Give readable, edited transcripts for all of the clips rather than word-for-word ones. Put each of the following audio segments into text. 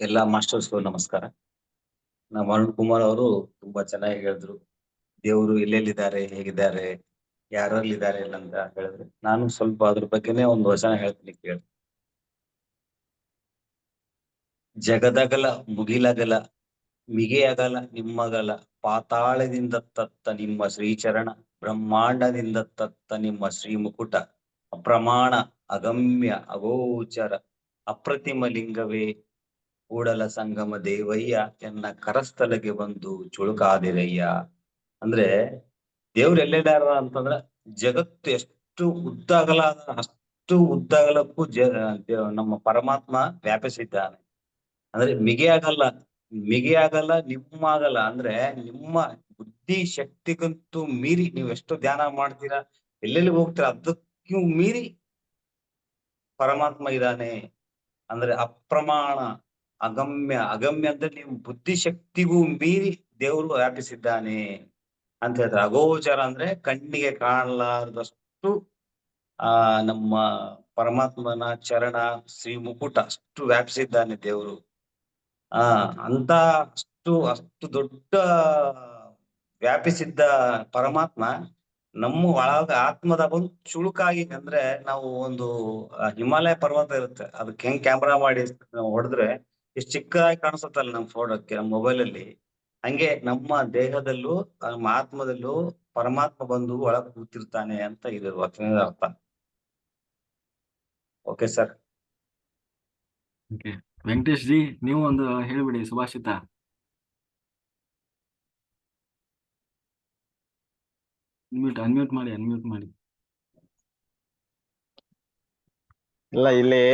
ಎಲ್ಲಾ ಮಾಸ್ಟರ್ಸ್ಗೂ ನಮಸ್ಕಾರ. ನಮ್ಮ ಅರುಣ್ ಕುಮಾರ್ ಅವರು ತುಂಬಾ ಚೆನ್ನಾಗಿ ಹೇಳಿದ್ರು. ದೇವರು ಎಲ್ಲೆಲ್ಲಿದ್ದಾರೆ, ಹೇಗಿದ್ದಾರೆ, ಯಾರಲ್ಲಿದ್ದಾರೆ ಇಲ್ಲ ಅಂತ ಹೇಳಿದ್ರು. ನಾನು ಸ್ವಲ್ಪ ಅದ್ರ ಬಗ್ಗೆನೇ ಒಂದು ವಚನ ಹೇಳ್ತೀನಿ ಕೇಳಿ. ಜಗದಗಲ ಮುಗಿಲಗಲ ಮಿಗೆಯಗಲ ನಿಮ್ಮಗಲ, ಪಾತಾಳದಿಂದ ತತ್ತ ನಿಮ್ಮ ಶ್ರೀಚರಣ, ಬ್ರಹ್ಮಾಂಡದಿಂದ ತತ್ತ ನಿಮ್ಮ ಶ್ರೀ ಮುಕುಟ, ಅಪ್ರಮಾಣ ಅಗಮ್ಯ ಅಗೋಚರ ಅಪ್ರತಿಮ ಲಿಂಗವೇ ಕೂಡಲ ಸಂಗಮ ದೇವಯ್ಯ ಎನ್ನ ಕರಸ್ಥಲಗೆ ಬಂದು ಚುಳುಕಾದಿರಯ್ಯ. ಅಂದ್ರೆ ದೇವ್ರು ಎಲ್ಲೆಲ್ಲಾರ ಅಂತಂದ್ರ ಜಗತ್ತು ಎಷ್ಟು ಉದ್ದ ಅಗಲ ಅದ ಅಷ್ಟು ಉದ್ದ ಅಗಲಕ್ಕೂ ನಮ್ಮ ಪರಮಾತ್ಮ ವ್ಯಾಪಿಸಿದ್ದಾನೆ. ಅಂದ್ರೆ ಮಿಗೆ ಆಗಲ್ಲ ನಿಮ್ಮಾಗಲ್ಲ. ಅಂದ್ರೆ ನಿಮ್ಮ ಬುದ್ಧಿ ಶಕ್ತಿಗಂತೂ ಮೀರಿ ನೀವು ಎಷ್ಟು ಧ್ಯಾನ ಮಾಡ್ತೀರಾ, ಎಲ್ಲೆಲ್ಲಿ ಹೋಗ್ತೀರಾ, ಅದಕ್ಕೂ ಮೀರಿ ಪರಮಾತ್ಮ ಇದ್ದಾನೆ. ಅಂದ್ರೆ ಅಪ್ರಮಾಣ ಅಗಮ್ಯ ಅಂದ್ರೆ ನೀವು ಬುದ್ಧಿಶಕ್ತಿಗೂ ಮೀರಿ ದೇವರು ವ್ಯಾಪಿಸಿದ್ದಾನೆ ಅಂತ ಹೇಳ್ತಾರೆ. ಅಗೋಚರ ಅಂದ್ರೆ ಕಣ್ಣಿಗೆ ಕಾಣಲಾರದಷ್ಟು ನಮ್ಮ ಪರಮಾತ್ಮನ ಚರಣ ಶ್ರೀ ಮುಕುಟ ಅಷ್ಟು ವ್ಯಾಪಿಸಿದ್ದಾನೆ ದೇವರು. ಅಂತ ಅಷ್ಟು ದೊಡ್ಡ ವ್ಯಾಪಿಸಿದ್ದ ಪರಮಾತ್ಮ ನಮ್ಮ ಒಳಗ ಆತ್ಮದಾಗ ಒಂದು ಚುಳುಕಾಗಿ, ಅಂದ್ರೆ ನಾವು ಒಂದು ಹಿಮಾಲಯ ಪರ್ವತ ಇರುತ್ತೆ, ಅದಕ್ಕೆ ಹೆಂಗ್ ಕ್ಯಾಮ್ರಾ ಮಾಡಿ ಹೊಡೆದ್ರೆ ಎಷ್ಟು ಚಿಕ್ಕದಾಗಿ ಕಾಣಿಸುತ್ತಲ್ಲ ನಮ್ಮ ಫೋಟೋಕ್ಕೆ, ನಮ್ಮ ಮೊಬೈಲ್ ಅಲ್ಲಿ, ಹಂಗೆ ನಮ್ಮ ದೇಹದಲ್ಲೂ ನಮ್ಮ ಆತ್ಮದಲ್ಲೂ ಪರಮಾತ್ಮ ಬಂದು ಒಳಗ್ ಕೂತಿರ್ತಾನೆ ಅಂತ ಇದು ವಚನದ ಅರ್ಥ. Okay sir. Okay, Venkatesh G, ನೀವು ಒಂದು ಹೇಳ್ಬಿಡಿ ಸುಭಾಷಿತ. ಅನ್ಮ್ಯೂಟ್ ಮಾಡಿ. ಇಲ್ಲ, ಇಲ್ಲಿ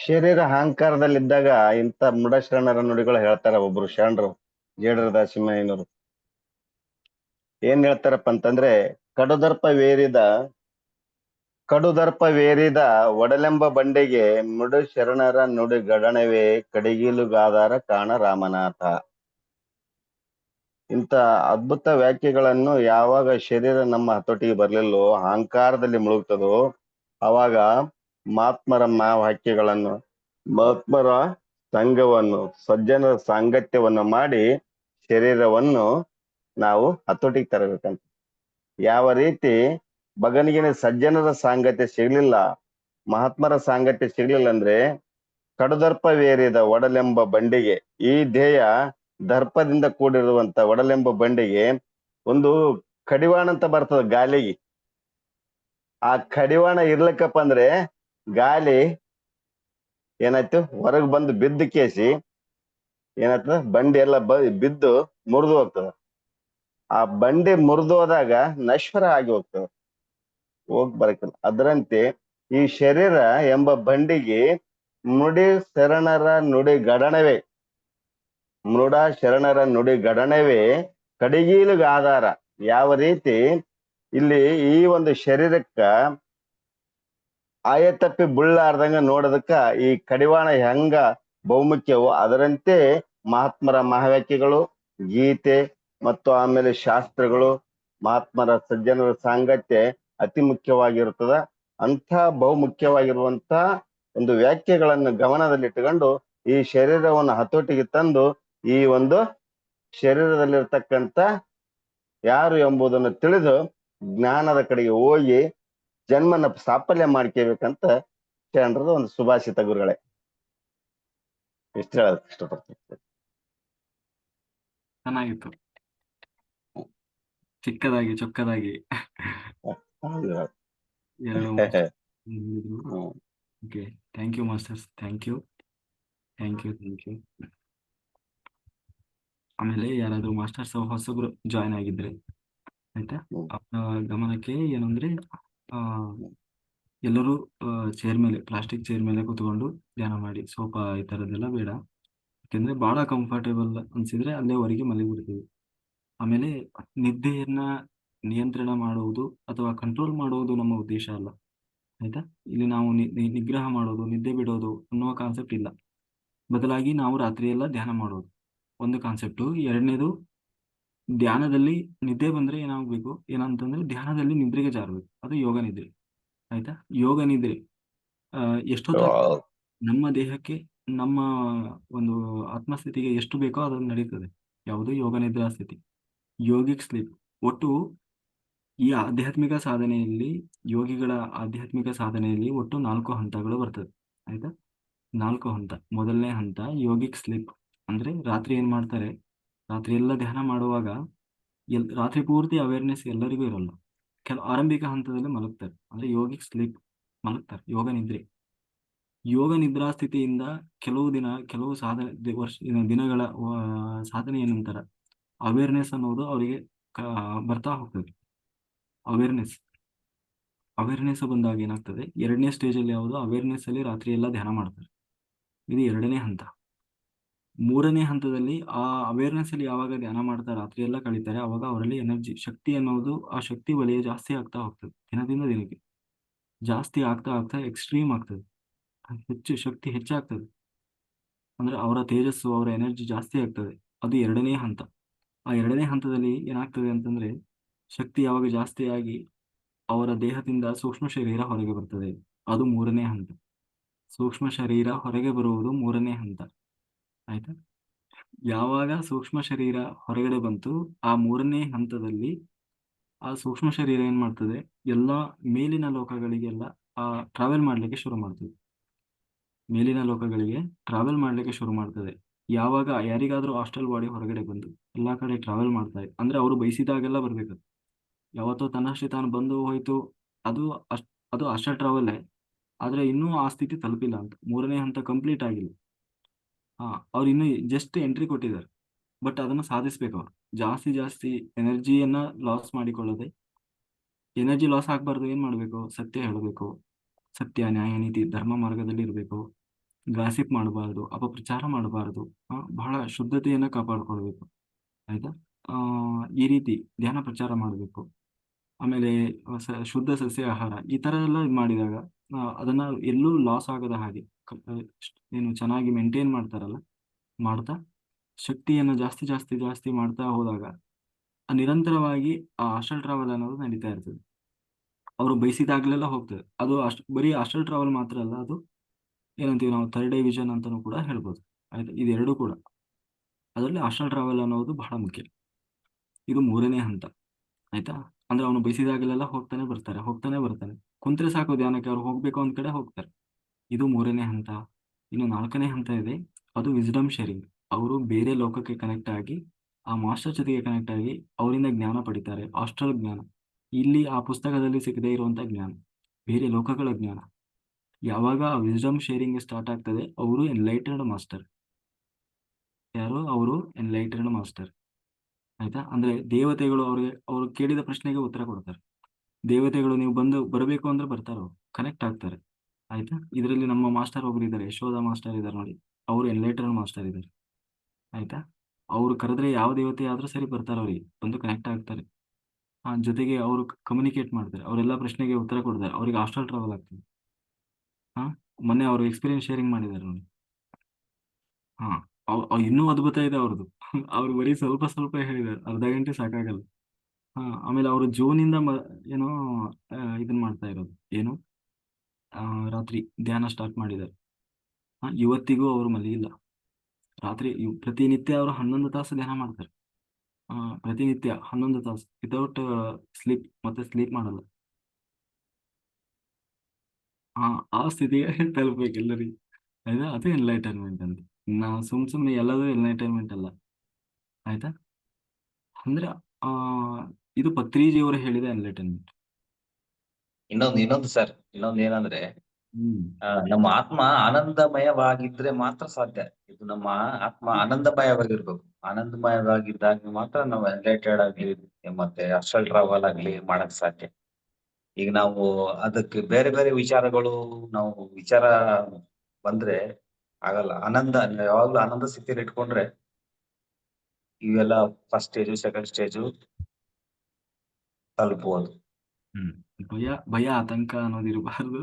ಶರೀರ ಅಹಂಕಾರದಲ್ಲಿದ್ದಾಗ ಇಂಥ ಮೃಡ ಶರಣರ ನುಡಿಗಳು ಹೇಳ್ತಾರ. ಒಬ್ರು ಶರಣರು ಜೇಡರ ದಾಸಿಮಯ್ಯನವರು ಏನ್ ಹೇಳ್ತಾರಪ್ಪ ಅಂತಂದ್ರೆ, ಕಡುದರ್ಪವೇರಿದ ಒಡಲೆಂಬ ಬಂಡೆಗೆ ಮೃಡು ಶರಣರ ನುಡಿ ಗಡಣವೇ ಕಡಿಗಿಲುಗಾದಾರ ಕಾಣ ರಾಮನಾಥ. ಇಂಥ ಅದ್ಭುತ ವ್ಯಾಖ್ಯೆಗಳನ್ನು ಯಾವಾಗ ಶರೀರ ನಮ್ಮ ಹತೋಟಿಗೆ ಬರ್ಲಿಲ್ಲೋ, ಅಹಂಕಾರದಲ್ಲಿ ಮುಳುಗ್ತದೋ, ಅವಾಗ ಮಹಾತ್ಮರ ವಾಕ್ಯಗಳನ್ನು, ಮಹಾತ್ಮರ ಸಂಘವನ್ನು, ಸಜ್ಜನರ ಸಾಂಗತ್ಯವನ್ನು ಮಾಡಿ ಶರೀರವನ್ನು ನಾವು ಹತೋಟಿಗೆ ತರಬೇಕಂತ. ಯಾವ ರೀತಿ ಬಗನಿಗೆ ಸಜ್ಜನರ ಸಾಂಗತ್ಯ ಸಿಗ್ಲಿಲ್ಲ, ಮಹಾತ್ಮರ ಸಾಂಗತ್ಯ ಸಿಗ್ಲಿಲ್ಲ ಅಂದ್ರೆ, ಕಡುದರ್ಪವೇರಿದ ಒಡಲೆಂಬ ಬಂಡೆಗೆ, ಈ ದೇಹ ದರ್ಪದಿಂದ ಕೂಡಿರುವಂತ ಒಡಲೆಂಬ ಬಂಡೆಗೆ ಒಂದು ಕಡಿವಾಣ ಅಂತ ಬರ್ತದ ಗಾಳಿಗೆ. ಆ ಕಡಿವಾಣ ಇರ್ಲಿಕ್ಕಪ್ಪ ಅಂದ್ರೆ ಗಾಳಿ ಏನಾಯ್ತು, ಹೊರಗೆ ಬಂದು ಬಿದ್ದು ಕೇಸಿ ಏನಾಯ್ತದ, ಬಂಡೆ ಎಲ್ಲ ಬಿದ್ದು ಮುರಿದು ಹೋಗ್ತದ. ಆ ಬಂಡೆ ಮುರಿದು ಹೋದಾಗ ನಶ್ವರ ಆಗಿ ಹೋಗ್ತದೆ, ಬರಕಿಲ್ಲ. ಅದರಂತೆ ಈ ಶರೀರ ಎಂಬ ಬಂಡಿಗೆ ಮೃಡ ಶರಣರ ನುಡಿ ಗಡಣವೇ ಕಡಿಗೀಲಿಗೆ ಆಧಾರ. ಯಾವ ರೀತಿ ಇಲ್ಲಿ ಈ ಒಂದು ಶರೀರಕ್ಕ ಆಯತಪ್ಪಿ ಬುಳ್ಳಾರ್ದಂಗ ನೋಡೋದಕ್ಕ ಈ ಕಡಿವಾಣ ಹೆಂಗ ಬಹುಮುಖ್ಯವೋ, ಅದರಂತೆ ಮಹಾತ್ಮರ ಮಹಾವ್ಯಾಖ್ಯೆಗಳು, ಗೀತೆ ಮತ್ತು ಆಮೇಲೆ ಶಾಸ್ತ್ರಗಳು, ಮಹಾತ್ಮರ ಸಜ್ಜನರ ಸಾಂಗತ್ಯ ಅತಿ ಮುಖ್ಯವಾಗಿರ್ತದ. ಅಂಥ ಬಹುಮುಖ್ಯವಾಗಿರುವಂತ ಒಂದು ವ್ಯಾಖ್ಯೆಗಳನ್ನು ಗಮನದಲ್ಲಿಟ್ಟುಕೊಂಡು ಈ ಶರೀರವನ್ನು ಹತೋಟಿಗೆ ತಂದು ಈ ಒಂದು ಶರೀರದಲ್ಲಿರ್ತಕ್ಕಂಥ ಯಾರು ಎಂಬುದನ್ನು ತಿಳಿದು ಜ್ಞಾನದ ಕಡೆಗೆ ಹೋಗಿ ಜನ್ಮನ ಸಾಫಲ್ಯ ಮಾಡ್ಕೋಬೇಕಂತ ಶರಣರದ ಒಂದು ಸುಭಾಷಿತ ಗುರುಗಳೇ. ಇಷ್ಟು ಹೇಳೋದಕ್ಕೆ ಇಷ್ಟಪಡ್ತೀನಿ. ಚೆನ್ನಾಗಿತ್ತು, ಚಿಕ್ಕದಾಗಿ ಚೊಕ್ಕದಾಗಿ ಎರಡು. Okay, thank you masters, thank you. ಆಮೇಲೆ ಯಾರಾದ್ರೂ ಮಾಸ್ಟರ್ಸ್ ಹೊಸಬ್ರು ಜಾಯ್ನ್ ಆಗಿದ್ರೆ ಆಯ್ತಾ, ಅವರ ಗಮನಕ್ಕೆ ಏನಂದ್ರೆ, ಎಲ್ಲರೂ ಪ್ಲಾಸ್ಟಿಕ್ ಚೇರ್ ಮೇಲೆ ಕೂತ್ಕೊಂಡು ಧ್ಯಾನ ಮಾಡಿ. ಸೋಫಾ ಈ ತರದ್ದೆಲ್ಲ ಬೇಡ, ಯಾಕೆಂದ್ರೆ ಬಹಳ ಕಂಫರ್ಟೇಬಲ್ ಅನ್ಸಿದ್ರೆ ಅಲ್ಲೇವರೆಗೆ ಮಲಗಿಬಿಡ್ತೀವಿ. ಆಮೇಲೆ ನಿದ್ದೆಯನ್ನ ನಿಯಂತ್ರಣ ಮಾಡುವುದು ಅಥವಾ ಕಂಟ್ರೋಲ್ ಮಾಡುವುದು ನಮ್ಮ ಉದ್ದೇಶ ಅಲ್ಲ, ಆಯ್ತಾ. ಇಲ್ಲಿ ನಾವು ನಿಗ್ರಹ ಮಾಡೋದು, ನಿದ್ದೆ ಬಿಡೋದು ಅನ್ನುವ ಕಾನ್ಸೆಪ್ಟ್ ಇಲ್ಲ. ಬದಲಾಗಿ ನಾವು ರಾತ್ರಿ ಎಲ್ಲ ಧ್ಯಾನ ಮಾಡೋದು ಒಂದು ಕಾನ್ಸೆಪ್ಟು. ಎರಡನೇದು, ಧ್ಯಾನದಲ್ಲಿ ನಿದ್ದೆ ಬಂದ್ರೆ ಏನಾಗ್ಬೇಕು, ಏನಂತಂದ್ರೆ ಧ್ಯಾನದಲ್ಲಿ ನಿದ್ರೆಗೆ ಜಾರಬೇಕು. ಅದು ಯೋಗ ನಿದ್ರೆ, ಆಯ್ತಾ. ಯೋಗ ನಿದ್ರೆ ಎಷ್ಟೊತ್ತ ನಮ್ಮ ದೇಹಕ್ಕೆ ನಮ್ಮ ಒಂದು ಆತ್ಮಸ್ಥಿತಿಗೆ ಎಷ್ಟು ಬೇಕೋ ಅದನ್ನು ನಡೀತದೆ. ಯಾವುದು ಯೋಗ ನಿದ್ರಾ ಸ್ಥಿತಿ, ಯೋಗಿಕ್ ಸ್ಲೀಪ್. ಒಟ್ಟು ಈ ಆಧ್ಯಾತ್ಮಿಕ ಸಾಧನೆಯಲ್ಲಿ, ಯೋಗಿಗಳ ಆಧ್ಯಾತ್ಮಿಕ ಸಾಧನೆಯಲ್ಲಿ ಒಟ್ಟು 4 ಹಂತಗಳು ಬರ್ತದೆ. ಆಯ್ತಾ? 4 ಹಂತ. ಮೊದಲನೇ ಹಂತ ಯೋಗಿಕ್ ಸ್ಲೀಪ್. ಅಂದ್ರೆ ರಾತ್ರಿ ಏನ್ ಮಾಡ್ತಾರೆ, ರಾತ್ರಿ ಎಲ್ಲ ಧ್ಯಾನ ಮಾಡುವಾಗ ರಾತ್ರಿ ಪೂರ್ತಿ ಅವೇರ್ನೆಸ್ ಎಲ್ಲರಿಗೂ ಇರಲ್ಲ. ಆರಂಭಿಕ ಹಂತದಲ್ಲಿ ಮಲಗ್ತಾರೆ, ಅಂದ್ರೆ ಯೋಗಿಕ್ ಸ್ಲೀಪ್, ಮಲಗ್ತಾರೆ, ಯೋಗ ನಿದ್ರೆ. ಯೋಗ ನಿದ್ರಾ ಸ್ಥಿತಿಯಿಂದ ಕೆಲವು ದಿನಗಳ ಸಾಧನೆಯ ನಂತರ ಅವೇರ್ನೆಸ್ ಅನ್ನೋದು ಅವರಿಗೆ ಬರ್ತಾ ಹೋಗ್ತದೆ. ಅವೇರ್ನೆಸ್ ಬಂದಾಗ ಏನಾಗ್ತದೆ, 2ನೇ ಸ್ಟೇಜ್ ಅಲ್ಲಿ ಯಾವುದು, ಅವೇರ್ನೆಸ್ ಅಲ್ಲಿ ರಾತ್ರಿ ಎಲ್ಲ ಧ್ಯಾನ ಮಾಡ್ತಾರೆ. ಇದು 2ನೇ ಹಂತ. 3ನೇ ಹಂತದಲ್ಲಿ ಆ ಅವೇರ್ನೆಸ್ ಅಲ್ಲಿ ಯಾವಾಗ ಧ್ಯಾನ ಮಾಡ್ತಾರೆ, ರಾತ್ರಿ ಎಲ್ಲ ಕಳೀತಾರೆ, ಅವಾಗ ಅವರಲ್ಲಿ ಎನರ್ಜಿ, ಶಕ್ತಿ ಅನ್ನೋದು, ಆ ಶಕ್ತಿ ವಲಯ ಜಾಸ್ತಿ ಆಗ್ತಾ ಹೋಗ್ತದೆ. ದಿನದಿಂದ ದಿನಕ್ಕೆ ಜಾಸ್ತಿ ಆಗ್ತಾ ಆಗ್ತಾ ಎಕ್ಸ್ಟ್ರೀಮ್ ಆಗ್ತದೆ, ಶಕ್ತಿ ಹೆಚ್ಚಾಗ್ತದೆ. ಅಂದ್ರೆ ಅವರ ತೇಜಸ್ಸು, ಅವರ ಎನರ್ಜಿ ಜಾಸ್ತಿ ಆಗ್ತದೆ. ಅದು 2ನೇ ಹಂತ. ಆ 2ನೇ ಹಂತದಲ್ಲಿ ಏನಾಗ್ತದೆ ಅಂತಂದ್ರೆ, ಶಕ್ತಿ ಯಾವಾಗ ಜಾಸ್ತಿ ಆಗಿ ಅವರ ದೇಹದಿಂದ ಸೂಕ್ಷ್ಮ ಶರೀರ ಹೊರಗೆ ಬರ್ತದೆ. ಅದು 3ನೇ ಹಂತ. ಸೂಕ್ಷ್ಮ ಶರೀರ ಹೊರಗೆ ಬರುವುದು 3ನೇ ಹಂತ. ಆಯ್ತಾ? ಯಾವಾಗ ಸೂಕ್ಷ್ಮ ಶರೀರ ಹೊರಗಡೆ ಬಂತು, ಆ 3ನೇ ಹಂತದಲ್ಲಿ ಆ ಸೂಕ್ಷ್ಮ ಶರೀರ ಏನ್ ಮಾಡ್ತದೆ, ಎಲ್ಲ ಮೇಲಿನ ಲೋಕಗಳಿಗೆಲ್ಲ ಟ್ರಾವೆಲ್ ಮಾಡ್ಲಿಕ್ಕೆ ಶುರು ಮಾಡ್ತದೆ. ಮೇಲಿನ ಲೋಕಗಳಿಗೆ ಟ್ರಾವೆಲ್ ಮಾಡ್ಲಿಕ್ಕೆ ಶುರು ಮಾಡ್ತದೆ. ಯಾವಾಗ ಯಾರಿಗಾದ್ರೂ ಹಾಸ್ಟೆಲ್ ಬಾಡಿ ಹೊರಗಡೆ ಬಂದು ಎಲ್ಲಾ ಕಡೆ ಟ್ರಾವೆಲ್ ಮಾಡ್ತಾ ಇದೆ ಅಂದ್ರೆ, ಅವರು ಬಯಸಿದಾಗೆಲ್ಲ ಬರ್ಬೇಕು. ಯಾವತ್ತೋ ತನ್ನಷ್ಟೇ ತಾನು ಬಂದು ಹೋಯ್ತು, ಅದು ಅದು ಅಷ್ಟೇ ಟ್ರಾವೆಲ್. ಆದ್ರೆ ಇನ್ನೂ ಆ ಸ್ಥಿತಿ ತಲುಪಿಲ್ಲ ಅಂತ, 3ನೇ ಹಂತ ಕಂಪ್ಲೀಟ್ ಆಗಿಲ್ಲ. ಅವ್ರು ಇನ್ನೂ ಜಸ್ಟ್ ಎಂಟ್ರಿ ಕೊಟ್ಟಿದ್ದಾರೆ, ಬಟ್ ಅದನ್ನು ಸಾಧಿಸ್ಬೇಕು. ಅವ್ರು ಜಾಸ್ತಿ ಎನರ್ಜಿಯನ್ನ ಲಾಸ್ ಮಾಡಿಕೊಳ್ಳದೆ, ಎನರ್ಜಿ ಲಾಸ್ ಆಗ್ಬಾರ್ದು, ಏನ್ ಮಾಡ್ಬೇಕು, ಸತ್ಯ ಹೇಳಬೇಕು, ಸತ್ಯ, ನ್ಯಾಯ, ನೀತಿ, ಧರ್ಮ ಮಾರ್ಗದಲ್ಲಿ ಇರಬೇಕು. ಗಾಸಿಪ್ ಮಾಡಬಾರ್ದು, ಅಪಪ್ರಚಾರ ಮಾಡಬಾರ್ದು, ಬಹಳ ಶುದ್ಧತೆಯನ್ನ ಕಾಪಾಡ್ಕೊಳ್ಬೇಕು. ಆಯ್ತಾ? ಈ ರೀತಿ ಧ್ಯಾನ ಪ್ರಚಾರ ಮಾಡಬೇಕು. ಆಮೇಲೆ ಶುದ್ಧ ಸಸ್ಯ ಆಹಾರ, ಈ ತರ ಎಲ್ಲ ಮಾಡಿದಾಗ ಅದನ್ನ ಎಲ್ಲೂ ಲಾಸ್ ಆಗದ ಹಾಗೆ ಏನು ಚೆನ್ನಾಗಿ ಮೇಂಟೈನ್ ಮಾಡ್ತಾರಲ್ಲ, ಮಾಡ್ತಾ ಶಕ್ತಿಯನ್ನು ಜಾಸ್ತಿ ಮಾಡ್ತಾ ಹೋದಾಗ ನಿರಂತರವಾಗಿ ಆ ಹಾಸ್ಟೆಲ್ ಟ್ರಾವೆಲ್ ಅನ್ನೋದು ನಡೀತಾ ಇರ್ತದೆ. ಅವರು ಬಯಸಿದಾಗ್ಲೆಲ್ಲ ಹೋಗ್ತದೆ. ಅದು ಬರೀ ಹಾಸ್ಟೆಲ್ ಟ್ರಾವೆಲ್ ಮಾತ್ರ ಅಲ್ಲ, ಅದು ಏನಂತೀವಿ ನಾವು, 3rd ಐ ವಿಷನ್ ಅಂತಾನೂ ಕೂಡ ಹೇಳ್ಬೋದು. ಆಯ್ತಾ? ಇದೆರಡೂ ಕೂಡ, ಅದರಲ್ಲಿ ಹಾಸ್ಟೆಲ್ ಟ್ರಾವೆಲ್ ಅನ್ನೋದು ಬಹಳ ಮುಖ್ಯ. ಇದು 3ನೇ ಹಂತ. ಆಯ್ತಾ? ಅಂದ್ರೆ ಅವನು ಬಯಸಿದಾಗಲೆಲ್ಲ ಹೋಗ್ತಾನೆ ಬರ್ತಾನೆ. ಕುಂತ್ರೆ ಸಾಕು ಧ್ಯಾನಕ್ಕೆ, ಅವ್ರು ಹೋಗ್ಬೇಕು ಒಂದ್ ಕಡೆ ಹೋಗ್ತಾರೆ. ಇದು 3ನೇ ಹಂತ. ಇನ್ನು 4ನೇ ಹಂತ ಇದೆ, ಅದು ವಿಸ್ಡಮ್ ಶೇರಿಂಗ್. ಅವರು ಬೇರೆ ಲೋಕಕ್ಕೆ ಕನೆಕ್ಟ್ ಆಗಿ, ಆ ಮಾಸ್ಟರ್ ಜೊತೆಗೆ ಕನೆಕ್ಟ್ ಆಗಿ ಅವರಿಂದ ಜ್ಞಾನ ಪಡಿತಾರೆ. ಆಸ್ಟ್ರಲ್ ಜ್ಞಾನ, ಇಲ್ಲಿ ಆ ಪುಸ್ತಕದಲ್ಲಿ ಸಿಗದೇ ಇರುವಂತ ಜ್ಞಾನ, ಬೇರೆ ಲೋಕಗಳ ಜ್ಞಾನ. ಯಾವಾಗ ವಿಸ್ಡಮ್ ಶೇರಿಂಗ್ ಸ್ಟಾರ್ಟ್ ಆಗ್ತದೆ, ಅವರು ಎನ್ಲೈಟೆಡ್ ಮಾಸ್ಟರ್. ಯಾರು ಅವರು? Enlightened master. ಆಯ್ತಾ? ಅಂದ್ರೆ ದೇವತೆಗಳು ಅವ್ರು ಕೇಳಿದ ಪ್ರಶ್ನೆಗೆ ಉತ್ತರ ಕೊಡ್ತಾರೆ. ದೇವತೆಗಳು ನೀವು ಬರಬೇಕು ಅಂದ್ರೆ ಬರ್ತಾರೆ, ಅವ್ರು ಕನೆಕ್ಟ್ ಆಗ್ತಾರೆ. ಆಯ್ತಾ? ಇದರಲ್ಲಿ ನಮ್ಮ ಮಾಸ್ಟರ್ ಒಬ್ರು ಇದ್ದಾರೆ, ಯಶೋಧ ಮಾಸ್ಟರ್ ಇದ್ದಾರೆ ನೋಡಿ, ಅವರು ಎನ್ಲೈಟೆಡ್ ಮಾಸ್ಟರ್ ಇದ್ದಾರೆ. ಆಯ್ತಾ? ಅವ್ರು ಕರೆದ್ರೆ ಯಾವ ದೇವತೆ ಆದ್ರೂ ಸರಿ ಬರ್ತಾರೆ, ಅವ್ರಿಗೆ ಬಂದು ಕನೆಕ್ಟ್ ಆಗ್ತಾರೆ. ಜೊತೆಗೆ ಅವರು ಕಮ್ಯುನಿಕೇಟ್ ಮಾಡ್ತಾರೆ, ಅವರೆಲ್ಲ ಪ್ರಶ್ನೆಗೆ ಉತ್ತರ ಕೊಡ್ತಾರೆ, ಅವ್ರಿಗೆ ಹಾಸ್ಟೆಲ್ ಟ್ರಾವೆಲ್ ಆಗ್ತದೆ. ಮೊನ್ನೆ ಅವರು ಎಕ್ಸ್ಪೀರಿಯನ್ಸ್ ಶೇರಿಂಗ್ ಮಾಡಿದ್ದಾರೆ ನೋಡಿ. ಇನ್ನೂ ಅದ್ಭುತ ಇದೆ ಅವ್ರದ್ದು. ಅವ್ರು ಬರೀ ಸ್ವಲ್ಪ ಹೇಳಿದ್ದಾರೆ, ಅರ್ಧ ಗಂಟೆ ಸಾಕಾಗಲ್ಲ. ಆಮೇಲೆ ಅವರು ಜೂನಿಂದ ಏನೋ ಇದನ್ನ ಮಾಡ್ತಾ ಇರೋದು, ಏನು ರಾತ್ರಿ ಧ್ಯಾನ ಸ್ಟಾರ್ಟ್ ಮಾಡಿದ್ದಾರೆ. ಇವತ್ತಿಗೂ ಅವರು ಮಲಗಿಲ್ಲ. ರಾತ್ರಿ ಪ್ರತಿನಿತ್ಯ ಅವರು 11 ತಾಸು ಧ್ಯಾನ ಮಾಡ್ತಾರೆ. ಪ್ರತಿನಿತ್ಯ 11 ತಾಸು ವಿತೌಟ್ ಸ್ಲೀಪ್, ಮತ್ತೆ ಸ್ಲೀಪ್ ಮಾಡಲ್ಲ. ಆ ಸ್ಥಿತಿಗೆ ತಲುಪಬೇಕು ಎಲ್ಲರಿಗೂ. ಆಯ್ತಾ? ಅದು ಎನ್ಲೈಟನ್ಮೆಂಟ್ ಅಂತ. ನಾವು ಸುಮ್ನೆ ಎಲ್ಲದೂ ಎನ್ಲೈಟನ್ಮೆಂಟ್ ಅಲ್ಲ. ಆಯ್ತಾ? ಅಂದ್ರೆ ಇದು ಪತ್ರಿಜಿಯವರು ಹೇಳಿದ ಎನ್ಲೈಟನ್ಮೆಂಟ್. ಇನ್ನೊಂದು ಸರ್, ಏನಂದ್ರೆ, ಹ್ಮ್ ನಮ್ಮ ಆತ್ಮ ಆನಂದಮಯವಾಗಿದ್ರೆ ಮಾತ್ರ ಸಾಧ್ಯ. ಇದು ನಮ್ಮ ಆತ್ಮ ಆನಂದಮಯವಾಗಿರ್ಬೇಕು. ಆನಂದಮಯವಾಗಿದ್ದಾಗ ಮಾತ್ರ ನಾವು ಎನ್ಲೈಟೆಡ್ ಆಗ್ಲಿ, ಮತ್ತೆ ಅಸ್ಟ್ರಲ್ ಟ್ರಾವೆಲ್ ಆಗ್ಲಿ ಮಾಡಕ್ ಸಾಧ್ಯ. ಈಗ ನಾವು ಅದಕ್ಕೆ ಬೇರೆ ಬೇರೆ ವಿಚಾರಗಳು, ನಾವು ವಿಚಾರ ಬಂದ್ರೆ ಆಗಲ್ಲ. ಯಾವಾಗ್ಲೂ ಆನಂದ ಸ್ಥಿತಿಯಲ್ಲಿ ಇಟ್ಕೊಂಡ್ರೆ ಇವೆಲ್ಲ ಫಸ್ಟ್ ಸ್ಟೇಜು, ಸೆಕೆಂಡ್ ಸ್ಟೇಜು ತಲುಪಬಹುದು. ಭಯ ಆತಂಕ ಅನ್ನೋದು ಇರಬಾರ್ದು.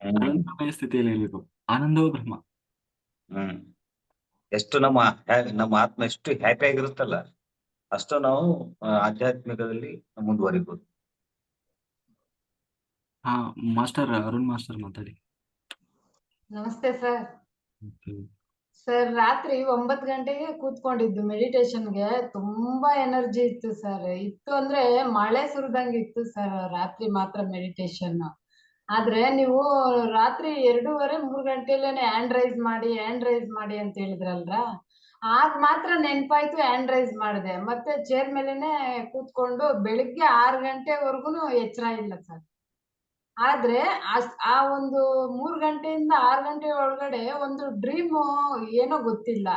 ಆನಂದಮಯ ಸ್ಥಿತಿಯಲ್ಲಿ ಇರಬೇಕು. ಆನಂದವೂ ಬ್ರಹ್ಮ. ಎಷ್ಟು ನಮ್ಮ ಆತ್ಮ ಎಷ್ಟು ಹ್ಯಾಪಿ ಆಗಿರುತ್ತಲ್ಲ, ಅಷ್ಟು ನಾವು ಆಧ್ಯಾತ್ಮಿಕದಲ್ಲಿ ಮುಂದುವರಿಬಹುದು. ಮಾಸ್ಟರ್ ಅರುಣ್ ಮಾಸ್ಟರ್ ಮಾತಾಡಿ. ನಮಸ್ತೆ ಸರ್. ಸರ್ ರಾತ್ರಿ 9 ಗಂಟೆಗೆ ಕೂತ್ಕೊಂಡಿದ್ದು ಮೆಡಿಟೇಷನ್ಗೆ. ತುಂಬಾ ಎನರ್ಜಿ ಇತ್ತು ಸರ್. ಇತ್ತು ಅಂದ್ರೆ ಮಳೆ ಸುರಿದಂಗಿತ್ತು ಸರ್ ರಾತ್ರಿ ಮಾತ್ರ ಮೆಡಿಟೇಷನ್. ಆದ್ರೆ ನೀವು ರಾತ್ರಿ 2:30, 3 ಗಂಟೆಲೇನೆ ಹ್ಯಾಂಡ್ ರೈಸ್ ಮಾಡಿ ಅಂತ ಹೇಳಿದ್ರಲ್ರ, ಆಗ ಮಾತ್ರ ನೆನ್ಪಾಯ್ತು ಹ್ಯಾಂಡ್ ರೈಸ್ ಮಾಡಿದೆ. ಮತ್ತೆ ಚೇರ್ ಮೇಲೆನೆ ಕೂತ್ಕೊಂಡು ಬೆಳಿಗ್ಗೆ 6 ಗಂಟೆವರೆಗೂನು ಎಚ್ಚರ ಇಲ್ಲ ಸರ್. ಆದ್ರೆ ಆ ಒಂದು 3 ಗಂಟೆಯಿಂದ 6 ಗಂಟೆ ಒಳಗಡೆ ಒಂದು ಡ್ರೀಮು ಏನೋ ಗೊತ್ತಿಲ್ಲ.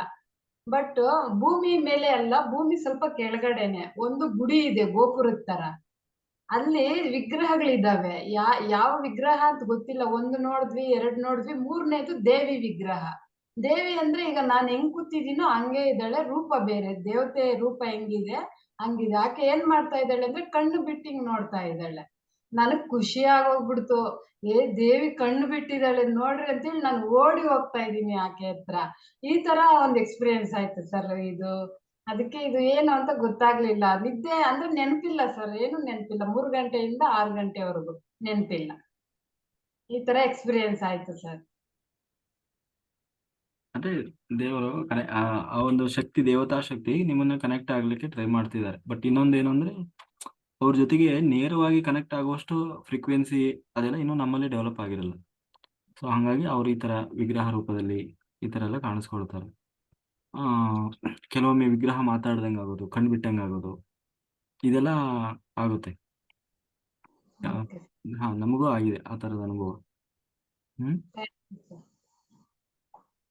ಬಟ್ ಭೂಮಿ ಮೇಲೆ ಅಲ್ಲ, ಭೂಮಿ ಸ್ವಲ್ಪ ಕೆಳಗಡೆನೆ ಒಂದು ಗುಡಿ ಇದೆ ಗೋಪುರದ ತರ. ಅಲ್ಲಿ ವಿಗ್ರಹಗಳಿದಾವೆ. ಯಾವ ವಿಗ್ರಹ ಅಂತ ಗೊತ್ತಿಲ್ಲ. 1 ನೋಡಿದ್ವಿ, 2 ನೋಡಿದ್ವಿ, 3ನೇದು ದೇವಿ ವಿಗ್ರಹ. ದೇವಿ ಅಂದ್ರೆ ಈಗ ನಾನ್ ಹೆಂಗ್ ಕೂತಿದ್ದೀನೋ ಹಂಗೆ ಇದ್ದಾಳೆ, ರೂಪ ಬೇರೆ. ದೇವತೆ ರೂಪ ಹೆಂಗಿದೆ ಹಂಗಿದೆ. ಆಕೆ ಏನ್ ಮಾಡ್ತಾ ಇದ್ದಾಳೆ ಅಂದ್ರೆ ಕಣ್ಣು ಬಿಟ್ಟು ಹಿಂಗ್ ನೋಡ್ತಾ ಇದ್ದಾಳೆ. ನನಗ್ ಖುಷಿ ಆಗೋಗ್ಬಿಡ್ತು. ದೇವಿ ಕಣ್ಣು ಬಿಟ್ಟಿದ್ದಾಳೆ ನೋಡ್ರಿ ಅಂತೇಳಿ ನಾನು ಓಡಿ ಹೋಗ್ತಾ ಇದ್ದೀನಿ ಆಕೆ ಹತ್ರ. ಈ ತರ ಒಂದ್ ಎಕ್ಸ್ಪೀರಿಯನ್ಸ್ ಆಯ್ತು ಸರ್ ಇದು. ಅದಕ್ಕೆ ಇದು ಏನು ಅಂತ ಗೊತ್ತಾಗ್ಲಿಲ್ಲ. ನಿದ್ದೆ ಅಂದ್ರೆ ನೆನಪಿಲ್ಲ ಸರ್, ಏನು ನೆನಪಿಲ್ಲ. 3 ಗಂಟೆಯಿಂದ 6 ಗಂಟೆವರೆಗೂ ನೆನಪಿಲ್ಲ. ಈ ತರ ಎಕ್ಸ್ಪೀರಿಯನ್ಸ್ ಆಯ್ತು ಸರ್. ಅಂದ್ರೆ ದೇವರು ಆ ಒಂದು ಶಕ್ತಿ, ದೇವತಾ ಶಕ್ತಿ ನಿಮ್ಮನ್ನ ಕನೆಕ್ಟ್ ಆಗ್ಲಿಕ್ಕೆ ಟ್ರೈ ಮಾಡ್ತಿದ್ದಾರೆ. ಬಟ್ ಇನ್ನೊಂದೇನು ಅಂದ್ರೆ ಅವ್ರ ಜೊತೆಗೆ ನೇರವಾಗಿ ಕನೆಕ್ಟ್ ಆಗುವಷ್ಟು ಫ್ರೀಕ್ವೆನ್ಸಿ ಅದೆಲ್ಲ ಇನ್ನೂ ನಮ್ಮಲ್ಲಿ ಡೆವಲಪ್ ಆಗಿರಲ್ಲ. ಸೊ ಹಂಗಾಗಿ ಅವ್ರು ಈ ತರ ವಿಗ್ರಹ ರೂಪದಲ್ಲಿ ಈ ತರ ಎಲ್ಲ ಕಾಣಿಸ್ಕೊಳ್ತಾರೆ. ಆ ಕೆಲವೊಮ್ಮೆ ವಿಗ್ರಹ ಮಾತಾಡ್ದಂಗೆ ಆಗೋದು, ಕಣ್ ಬಿಟ್ಟಂಗೆ ಆಗೋದು, ಇದೆಲ್ಲ ಆಗುತ್ತೆ. ಓಕೆ ಹಾ, ನಮಗೂ ಆಗಿದೆ ಆ ತರದ ಅನುಭವ. ಹ್ಮ್ ಸರ್.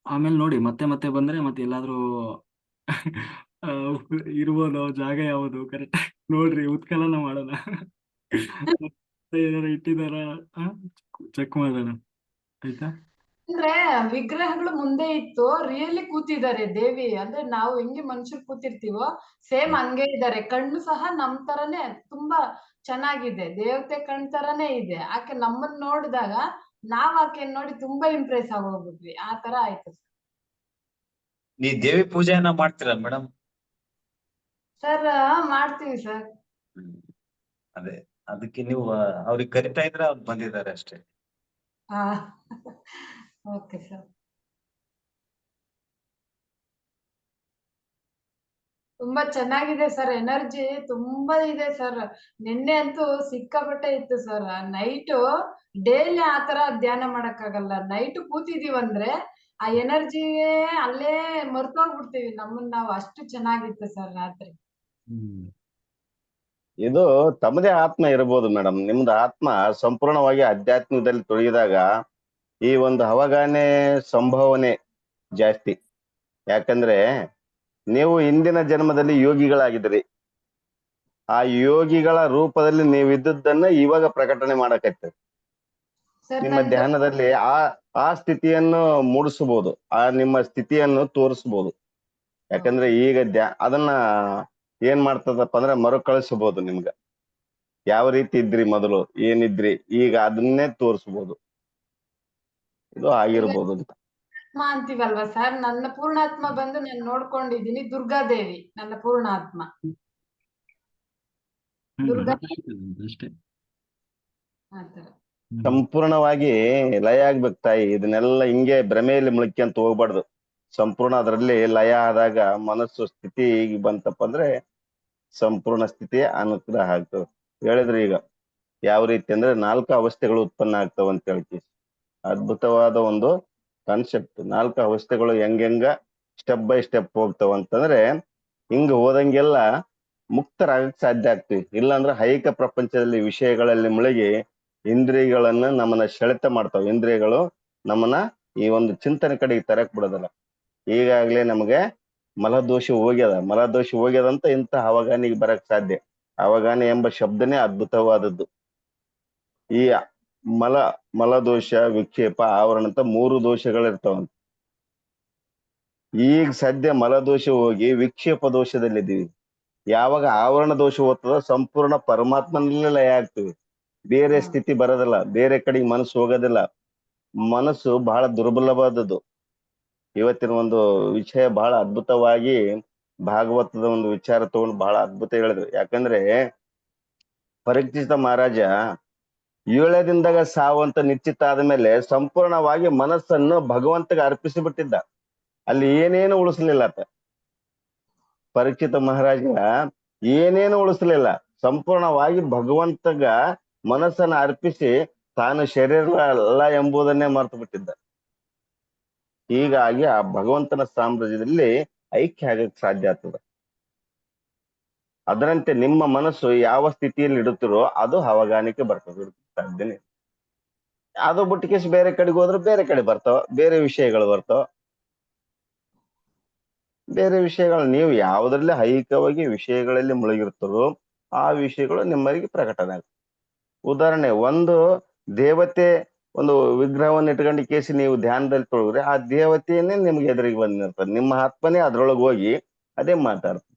ಆಮೇಲೆ ನೋಡಿ, ಮತ್ತೆ ಮತ್ತೆ ಬಂದ್ರೆ ಮತ್ತೆ ಎಲ್ಲಾದ್ರೂ ಆ, ಇರ್ಬೋದು ಜಾಗ ಯಾವುದು ಕರೆಕ್ಟ್ ನೋಡ್ರಿ, ಉತ್ಖನನ ಮಾಡೋಣ. ಮತ್ತೆ ಏನಾರ ಇಟ್ಟಿದಾರ ಚೆಕ್ ಮಾಡೋಣ, ಆಯ್ತಾ? ಅಂದ್ರೆ ವಿಗ್ರಹಗಳು ಮುಂದೆ ಇತ್ತು, ರಿಯಲಿ ಕೂತಿದ್ದಾರೆ ದೇವಿ. ಅಂದ್ರೆ ನಾವು ಹೆಂಗೆ ಮನುಷ್ಯರು ಕೂತಿರ್ತೀವೋ ಸೇಮ್ ಹಂಗೆ ಇದ್ದಾರೆ. ಕಣ್ಣು ಸಹ ನಮ್ ತರನೇ ತುಂಬಾ ಚೆನ್ನಾಗಿದೆ. ದೇವತೆ ಕಣ್ ತರನೇ ಇದೆ. ಆಕೆ ನಮ್ಮನ್ನ ನೋಡಿದಾಗ ನಾವ್ ಆಕೆನ್ ನೋಡಿ ತುಂಬಾ ಇಂಪ್ರೆಸ್ ಆಗೋಗ್ಬಿಟ್ವಿ. ಆ ತರ ಆಯ್ತು ನೀ ದೇವಿ ಪೂಜೆಯನ್ನ ಮಾಡ್ತೀರಾ ಮೇಡಮ್? ಸರ್. ಮಾಡ್ತೀವಿ ಸರ್. ಅದೇ, ಅದಕ್ಕೆ ನೀವು ಅವ್ರಿಗೆ ಕರಿತಾ ಇದ್ರೆ ಅವ್ರು ಬಂದಿದ್ದಾರೆ ಅಷ್ಟೇ. ಹಾ. Okay sir. ತುಂಬಾ ಚೆನ್ನಾಗಿದೆ ಸರ್. ಎನರ್ಜಿ ತುಂಬಾ ಇದೆ ಸರ್. ನಿನ್ನೆ ಅಂತೂ ಸಿಕ್ಕಾಪಟ್ಟೆ ಇತ್ತು ಸರ್. ನೈಟು ಡೇಲಿ ಆತರ ಧ್ಯಾನ ಮಾಡಕ್ಕಾಗಲ್ಲ. ನೈಟ್ ಕೂತಿದೀವಂದ್ರೆ ಆ ಎನರ್ಜಿಗೆ ಅಲ್ಲೇ ಮರ್ತೋಗ್ಬಿಡ್ತೀವಿ ನಮ್ಮನ್ನ ನಾವು. ಅಷ್ಟು ಚೆನ್ನಾಗಿತ್ತು ಸರ್ ರಾತ್ರಿ. ಹ್ಮ್ ಇದು ತಮ್ಮದೇ ಆತ್ಮ ಇರಬಹುದು ಮೇಡಮ್. ನಿಮ್ದು ಆತ್ಮ ಸಂಪೂರ್ಣವಾಗಿ ಆಧ್ಯಾತ್ಮದಲ್ಲಿ ತೊಡಗಿದಾಗ ಈ ಒಂದು ಅವಗಾಹನೆ ಸಂಭಾವನೆ ಜಾಸ್ತಿ. ಯಾಕಂದ್ರೆ ನೀವು ಹಿಂದಿನ ಜನ್ಮದಲ್ಲಿ ಯೋಗಿಗಳಾಗಿದ್ರಿ. ಆ ಯೋಗಿಗಳ ರೂಪದಲ್ಲಿ ನೀವು ಇದ್ದದ್ದನ್ನ ಇವಾಗ ಪ್ರಕಟಣೆ ಮಾಡಕತ್ತೀರಿ. ಸರ್ ನಿಮ್ಮ ನಂದು ಧ್ಯಾನದಲ್ಲಿ ಆ ಸ್ಥಿತಿಯನ್ನು ಮೂಡಿಸಬಹುದು, ಆ ನಿಮ್ಮ ಸ್ಥಿತಿಯನ್ನು ತೋರಿಸಬಹುದು. ಯಾಕಂದ್ರೆ ಈಗ ಅದನ್ನ ಏನ್ ಮಾಡ್ತದಪ್ಪ ಅಂದ್ರೆ ಮರುಕಳಿಸಬಹುದು. ನಿಮ್ಗ ಯಾವ ರೀತಿ ಇದ್ರಿ ಮೊದಲು, ಏನಿದ್ರಿ, ಈಗ ಅದನ್ನೇ ತೋರಿಸಬಹುದು. ಇದು ಈಗ ಆಗಿರ್ಬೋದು ಅಂತ. ಆತ್ಮ ಅಂತೀವಲ್ವಾ ಸರ್, ನನ್ನ ಪೂರ್ಣಾತ್ಮ ಬಂದು ನಾನು ನೋಡ್ಕೊಂಡಿದ್ದೀನಿ ದುರ್ಗಾದೇವಿ, ನನ್ನ ಪೂರ್ಣಾತ್ಮ. ದುರ್ಗಾ ಅಷ್ಟೇ. ಆತರ. ಸಂಪೂರ್ಣವಾಗಿ ಲಯ ಆಗ್ಬೇಕು ತಾಯಿ. ಇದನ್ನೆಲ್ಲ ಹಿಂಗೆ ಭ್ರಮೆಯಲ್ಲಿ ಮುಳುಕ್ಯಂತ ಹೋಗ್ಬಾರ್ದು. ಸಂಪೂರ್ಣ ಅದರಲ್ಲಿ ಲಯ ಆದಾಗ ಮನಸ್ಸು ಸ್ಥಿತಿ ಈಗ ಬಂತಪ್ಪ ಅಂದ್ರೆ ಸಂಪೂರ್ಣ ಸ್ಥಿತಿಯ ಅನುಗ್ರಹ ಆಗ್ತದೆ. ಹೇಳಿದ್ರಿ ಈಗ ಯಾವ ರೀತಿ ಅಂದ್ರೆ 4 ಅವಸ್ಥೆಗಳು ಉತ್ಪನ್ನ ಆಗ್ತಾವ ಅಂತ ಹೇಳ್ತೀವಿ. ಅದ್ಭುತವಾದ ಒಂದು ಕಾನ್ಸೆಪ್ಟ್. 4 ಅವಸ್ಥೆಗಳು ಹೆಂಗ ಸ್ಟೆಪ್ ಬೈ ಸ್ಟೆಪ್ ಹೋಗ್ತಾವ ಅಂತಂದ್ರೆ ಹಿಂಗ ಹೋದಂಗೆಲ್ಲ ಮುಕ್ತರಾಗಕ್ ಸಾಧ್ಯ ಆಗ್ತೀವಿ. ಇಲ್ಲಾಂದ್ರೆ ಐಹಿಕ ಪ್ರಪಂಚದಲ್ಲಿ ವಿಷಯಗಳಲ್ಲಿ ಮುಳುಗಿ ಇಂದ್ರಿಯಗಳನ್ನ ನಮ್ಮನ್ನ ಸೆಳೆತ ಮಾಡ್ತಾವ. ಇಂದ್ರಿಯಗಳು ನಮ್ಮನ್ನ ಈ ಒಂದು ಚಿಂತನೆ ಕಡೆಗೆ ತರಕ್ ಬಿಡೋದಲ್ಲ. ಈಗಾಗ್ಲೇ ನಮಗೆ ಮಲದೋಷ ಹೋಗ್ಯದ. ಮಲದೋಷ ಹೋಗ್ಯದಂತ ಇಂಥ ಅವಗಾನಿಗೆ ಬರಕ್ ಸಾಧ್ಯ. ಅವಗಾನಿ ಎಂಬ ಶಬ್ದನೇ ಅದ್ಭುತವಾದದ್ದು. ಈ ಮಲದೋಷ, ವಿಕ್ಷೇಪ, ಆವರಣ ಅಂತ 3 ದೋಷಗಳಿರ್ತಾವಂತ. ಈಗ ಸದ್ಯ ಮಲದೋಷ ಹೋಗಿ ವಿಕ್ಷೇಪ ದೋಷದಲ್ಲಿದ್ದೀವಿ. ಯಾವಾಗ ಆವರಣ ದೋಷ ಹೋಗ್ತದ ಸಂಪೂರ್ಣ ಪರಮಾತ್ಮನಲ್ಲೇ ಲಯ ಆಗ್ತೀವಿ. ಬೇರೆ ಸ್ಥಿತಿ ಬರೋದಿಲ್ಲ, ಬೇರೆ ಕಡೆಗೆ ಮನಸ್ಸು ಹೋಗೋದಿಲ್ಲ. ಮನಸ್ಸು ಬಹಳ ದುರ್ಬಲವಾದದ್ದು. ಇವತ್ತಿನ ಒಂದು ವಿಷಯ ಬಹಳ ಅದ್ಭುತವಾಗಿ ಭಾಗವತದ ಒಂದು ವಿಚಾರ ತಗೊಂಡು ಬಹಳ ಅದ್ಭುತ ಹೇಳಿದ್ರು. ಯಾಕಂದ್ರೆ ಪರೀಕ್ಷಿತ ಮಹಾರಾಜ 7 ದಿನದಾಗ ಸಾವು ಅಂತ ನಿಶ್ಚಿತ ಆದ್ಮೇಲೆ ಸಂಪೂರ್ಣವಾಗಿ ಮನಸ್ಸನ್ನು ಭಗವಂತಗೆ ಅರ್ಪಿಸಿ ಬಿಟ್ಟಿದ್ದ. ಅಲ್ಲಿ ಏನೇನು ಉಳಿಸ್ಲಿಲ್ಲ ಆತ. ಪರೀಕ್ಷಿತ ಮಹಾರಾಜ ಏನೇನು ಉಳಿಸ್ಲಿಲ್ಲ, ಸಂಪೂರ್ಣವಾಗಿ ಭಗವಂತಗ ಮನಸ್ಸನ್ನ ಅರ್ಪಿಸಿ ತಾನು ಶರೀರ ಅಲ್ಲ ಎಂಬುದನ್ನೇ ಮರೆತು ಬಿಟ್ಟಿದ್ದ. ಹೀಗಾಗಿ ಆ ಭಗವಂತನ ಸಾಮ್ರಾಜ್ಯದಲ್ಲಿ ಐಕ್ಯ ಆಗಕ್ಕೆ ಸಾಧ್ಯ ಆಗ್ತದೆ. ಅದರಂತೆ ನಿಮ್ಮ ಮನಸ್ಸು ಯಾವ ಸ್ಥಿತಿಯಲ್ಲಿ ಇಡುತ್ತಿರೋ ಅದು ಅವಗಾನಿಕೆ ಬರ್ತದೆ, ಸಾಧ್ಯನೇ. ಅದು ಬಿಟ್ಟು ಬೇರೆ ಕಡೆಗೆ ಹೋದ್ರೆ ಬೇರೆ ಕಡೆ ಬರ್ತಾವ, ಬೇರೆ ವಿಷಯಗಳು ಬರ್ತಾವ. ಬೇರೆ ವಿಷಯಗಳು ನೀವು ಯಾವುದ್ರಲ್ಲಿ ಐಕ್ಯವಾಗಿ ವಿಷಯಗಳಲ್ಲಿ ಮುಳುಗಿರ್ತಾರೋ ಆ ವಿಷಯಗಳು ನಿಮ್ಮರಿಗೆ ಪ್ರಕಟಣೆ ಆಗ್ತದೆ. ಉದಾಹರಣೆ, ಒಂದು ದೇವತೆ ಒಂದು ವಿಗ್ರಹವನ್ನು ಇಟ್ಕೊಂಡು ಕೇಸಿ ನೀವು ಧ್ಯಾನದಲ್ಲಿ ತೊಳಗ್ರೆ ಆ ದೇವತೆಯನ್ನೇ ನಿಮ್ಗೆ ಎದುರಿಗೆ ಬಂದಿರ್ತದೆ. ನಿಮ್ಮ ಆತ್ಮನೇ ಅದ್ರೊಳಗೆ ಹೋಗಿ ಅದೇ ಮಾತಾಡ್ತದೆ.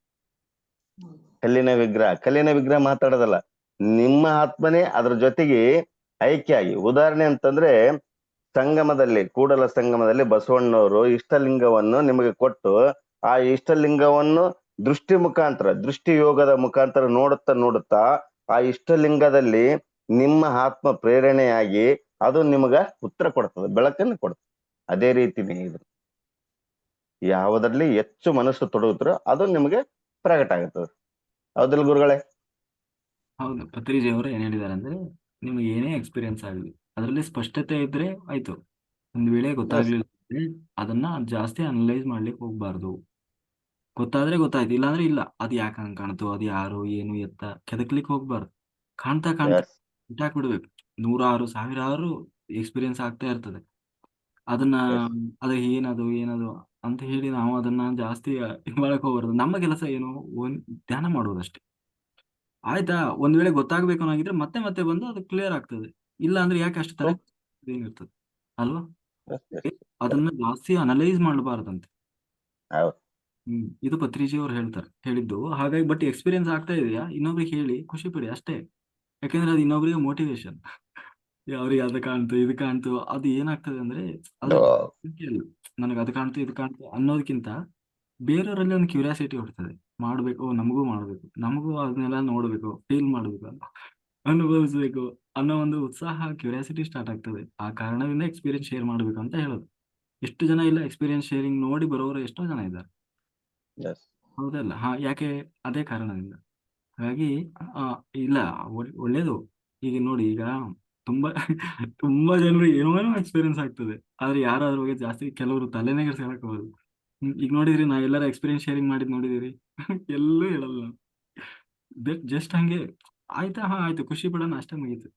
ಕಲ್ಲಿನ ವಿಗ್ರಹ ಮಾತಾಡೋದಲ್ಲ, ನಿಮ್ಮ ಆತ್ಮನೇ ಅದ್ರ ಜೊತೆಗೆ ಐಕ್ಯ ಆಗಿ. ಉದಾಹರಣೆ ಅಂತಂದ್ರೆ, ಸಂಗಮದಲ್ಲಿ, ಕೂಡಲ ಸಂಗಮದಲ್ಲಿ ಬಸವಣ್ಣವರು ಇಷ್ಟಲಿಂಗವನ್ನು ನಿಮಗೆ ಕೊಟ್ಟು ಆ ಇಷ್ಟಲಿಂಗವನ್ನು ದೃಷ್ಟಿ ಯೋಗದ ಮುಖಾಂತರ ನೋಡುತ್ತಾ ಆ ಇಷ್ಟಲಿಂಗದಲ್ಲಿ ನಿಮ್ಮ ಆತ್ಮ ಪ್ರೇರಣೆಯಾಗಿ ಅದು ನಿಮಗ ಉತ್ತರ ಕೊಡ್ತದೆ, ಬೆಳಕನ್ನು ಕೊಡ್ತದೆ. ಅದೇ ರೀತಿನೇ ಇದು, ಯಾವುದರಲ್ಲಿ ಹೆಚ್ಚು ಮನಸ್ಸು ತೊಡಗುತ್ತೋ ಅದು ನಿಮಗೆ ಪ್ರಕಟ ಆಗುತ್ತದೆ. ಹೌದಿಲ್ಲ ಗುರುಗಳೇ? ಹೌದು, ಪತ್ರಿಜಿ ಅವರು ಏನ್ ಹೇಳಿದಾರೆ ಅಂದ್ರೆ, ನಿಮ್ಗೆ ಏನೇ ಎಕ್ಸ್ಪೀರಿಯನ್ಸ್ ಆಗಲಿ ಅದರಲ್ಲಿ ಸ್ಪಷ್ಟತೆ ಇದ್ರೆ ಆಯ್ತು. ಒಂದ್ ವೇಳೆ ಗೊತ್ತಾಗ್ಲಿಲ್ಲ ಅಂದ್ರೆ ಅದನ್ನ ಜಾಸ್ತಿ ಅನಲೈಸ್ ಮಾಡ್ಲಿಕ್ಕೆ ಹೋಗ್ಬಾರ್ದು. ಗೊತ್ತಾದ್ರೆ ಗೊತ್ತಾಯ್ತು, ಇಲ್ಲಾಂದ್ರೆ ಇಲ್ಲ. ಅದು ಯಾಕೆ ಹಂಗ್ ಕಾಣ್ತು, ಅದು ಯಾರು ಏನು ಎತ್ತ ಕೆದಕ್ಲಿಕ್ಕೆ ಹೋಗ್ಬಾರ್ದು. ಕಾಣ್ತಾ Yes. ಬಿಟ್ಟಾಕ್ಬಿಡ್ಬೇಕು. 100 ಸಾವಿರಾರು ಎಕ್ಸ್ಪೀರಿಯನ್ಸ್ ಆಗ್ತಾ ಇರ್ತದೆ. ಅದನ್ನ Yes. ಅದು ಏನದು ಅಂತ ಹೇಳಿ ನಾವು ಅದನ್ನ ಜಾಸ್ತಿ ಇದ್ ಮಾಡಕ್ ಹೋಗ್ಬಾರ್ದು. ನಮ್ಮ ಕೆಲಸ ಏನು, ಧ್ಯಾನ ಮಾಡೋದಷ್ಟೇ. ಆಯ್ತಾ? ಒಂದ್ ವೇಳೆ ಗೊತ್ತಾಗ್ಬೇಕು ಅನ್ನೋಗಿದ್ರೆ ಮತ್ತೆ ಮತ್ತೆ ಬಂದು ಅದು ಕ್ಲಿಯರ್ ಆಗ್ತದೆ. ಇಲ್ಲ ಅಂದ್ರೆ ಯಾಕೆ ಅಷ್ಟು ತಲೆ ಇರ್ತದೆ ಅಲ್ವಾ? Yes, yes. ಅದನ್ನ ಜಾಸ್ತಿ ಅನಲೈಸ್ ಮಾಡಬಾರ್ದಂತೆ. ಹೌದು. ಇದು ಪತ್ರಿಜಿ ಅವ್ರು ಹೇಳಿದ್ದು. ಹಾಗಾಗಿ ಬಟ್ ಎಕ್ಸ್ಪೀರಿಯನ್ಸ್ ಆಗ್ತಾ ಇದೆಯಾ, ಇನ್ನೊಬ್ರಿಗೆ ಹೇಳಿ ಖುಷಿ ಪಡಿ ಅಷ್ಟೇ. ಯಾಕಂದ್ರೆ ಅದು ಇನ್ನೊಬ್ರಿಗೆ ಮೋಟಿವೇಶನ್. ಅವ್ರಿಗೆ ಅದು ಕಾಣ್ತು ಇದು ಕಾಣ್ತು, ಅದು ಏನಾಗ್ತದೆ ಅಂದ್ರೆ ಅದು ನನಗೆ ಅದು ಕಾಣ್ತು ಇದು ಕಾಣ್ತು ಅನ್ನೋದಕ್ಕಿಂತ ಬೇರೆಯವರಲ್ಲಿ ಒಂದು ಕ್ಯೂರಿಯಾಸಿಟಿ ಹುಡ್ತದೆ. ಮಾಡ್ಬೇಕು, ನಮಗೂ ಅದನ್ನೆಲ್ಲ ನೋಡ್ಬೇಕು, ಫೀಲ್ ಮಾಡ್ಬೇಕು, ಅನುಭವಿಸ್ಬೇಕು ಅನ್ನೋ ಒಂದು ಉತ್ಸಾಹ, ಕ್ಯೂರಿಯಾಸಿಟಿ ಸ್ಟಾರ್ಟ್ ಆಗ್ತದೆ. ಆ ಕಾರಣದಿಂದ ಎಕ್ಸ್ಪೀರಿಯನ್ಸ್ ಶೇರ್ ಮಾಡ್ಬೇಕು ಅಂತ ಹೇಳೋದು. ಎಷ್ಟು ಜನ ಇಲ್ಲ ಎಕ್ಸ್ಪೀರಿಯನ್ಸ್ ಶೇರಿಂಗ್ ನೋಡಿ ಬರೋರು ಎಷ್ಟೋ ಜನ ಇದ್ದಾರೆ, Yes. ಹೌದಲ್ಲ? ಯಾಕೆ? ಅದೇ ಕಾರಣದಿಂದ. ಹಾಗಾಗಿ ಇಲ್ಲ, ಒಳ್ಳೇದು. ಈಗ ನೋಡಿ, ಈಗ ತುಂಬಾ ತುಂಬಾ ಜನರು ಏನೋ ಎಕ್ಸ್ಪೀರಿಯನ್ಸ್ ಆಗ್ತದೆ, ಆದ್ರೆ ಯಾರು ಅದ್ರ ಬಗ್ಗೆ ಜಾಸ್ತಿ ಕೆಲವರು ತಲೆನೇ ಕೆಡ್ಸ್ಕೊಳಕ್ ಹೋಗಲ್ಲ. ಈಗ ನೋಡಿದ್ರಿ, ನಾ ಎಲ್ಲಾರ ಎಕ್ಸ್ಪೀರಿಯನ್ಸ್ ಶೇರಿಂಗ್ ಮಾಡಿದ್ ನೋಡಿದಿರಿ? ಎಲ್ಲೂ ಹೇಳಲ್ಲ. ಜಸ್ಟ್ ಹಂಗೆ ಆಯ್ತಾ, ಆಯ್ತು, ಖುಷಿ ಪಡೋಣ ಅಷ್ಟೇ, ಮುಗೀತು.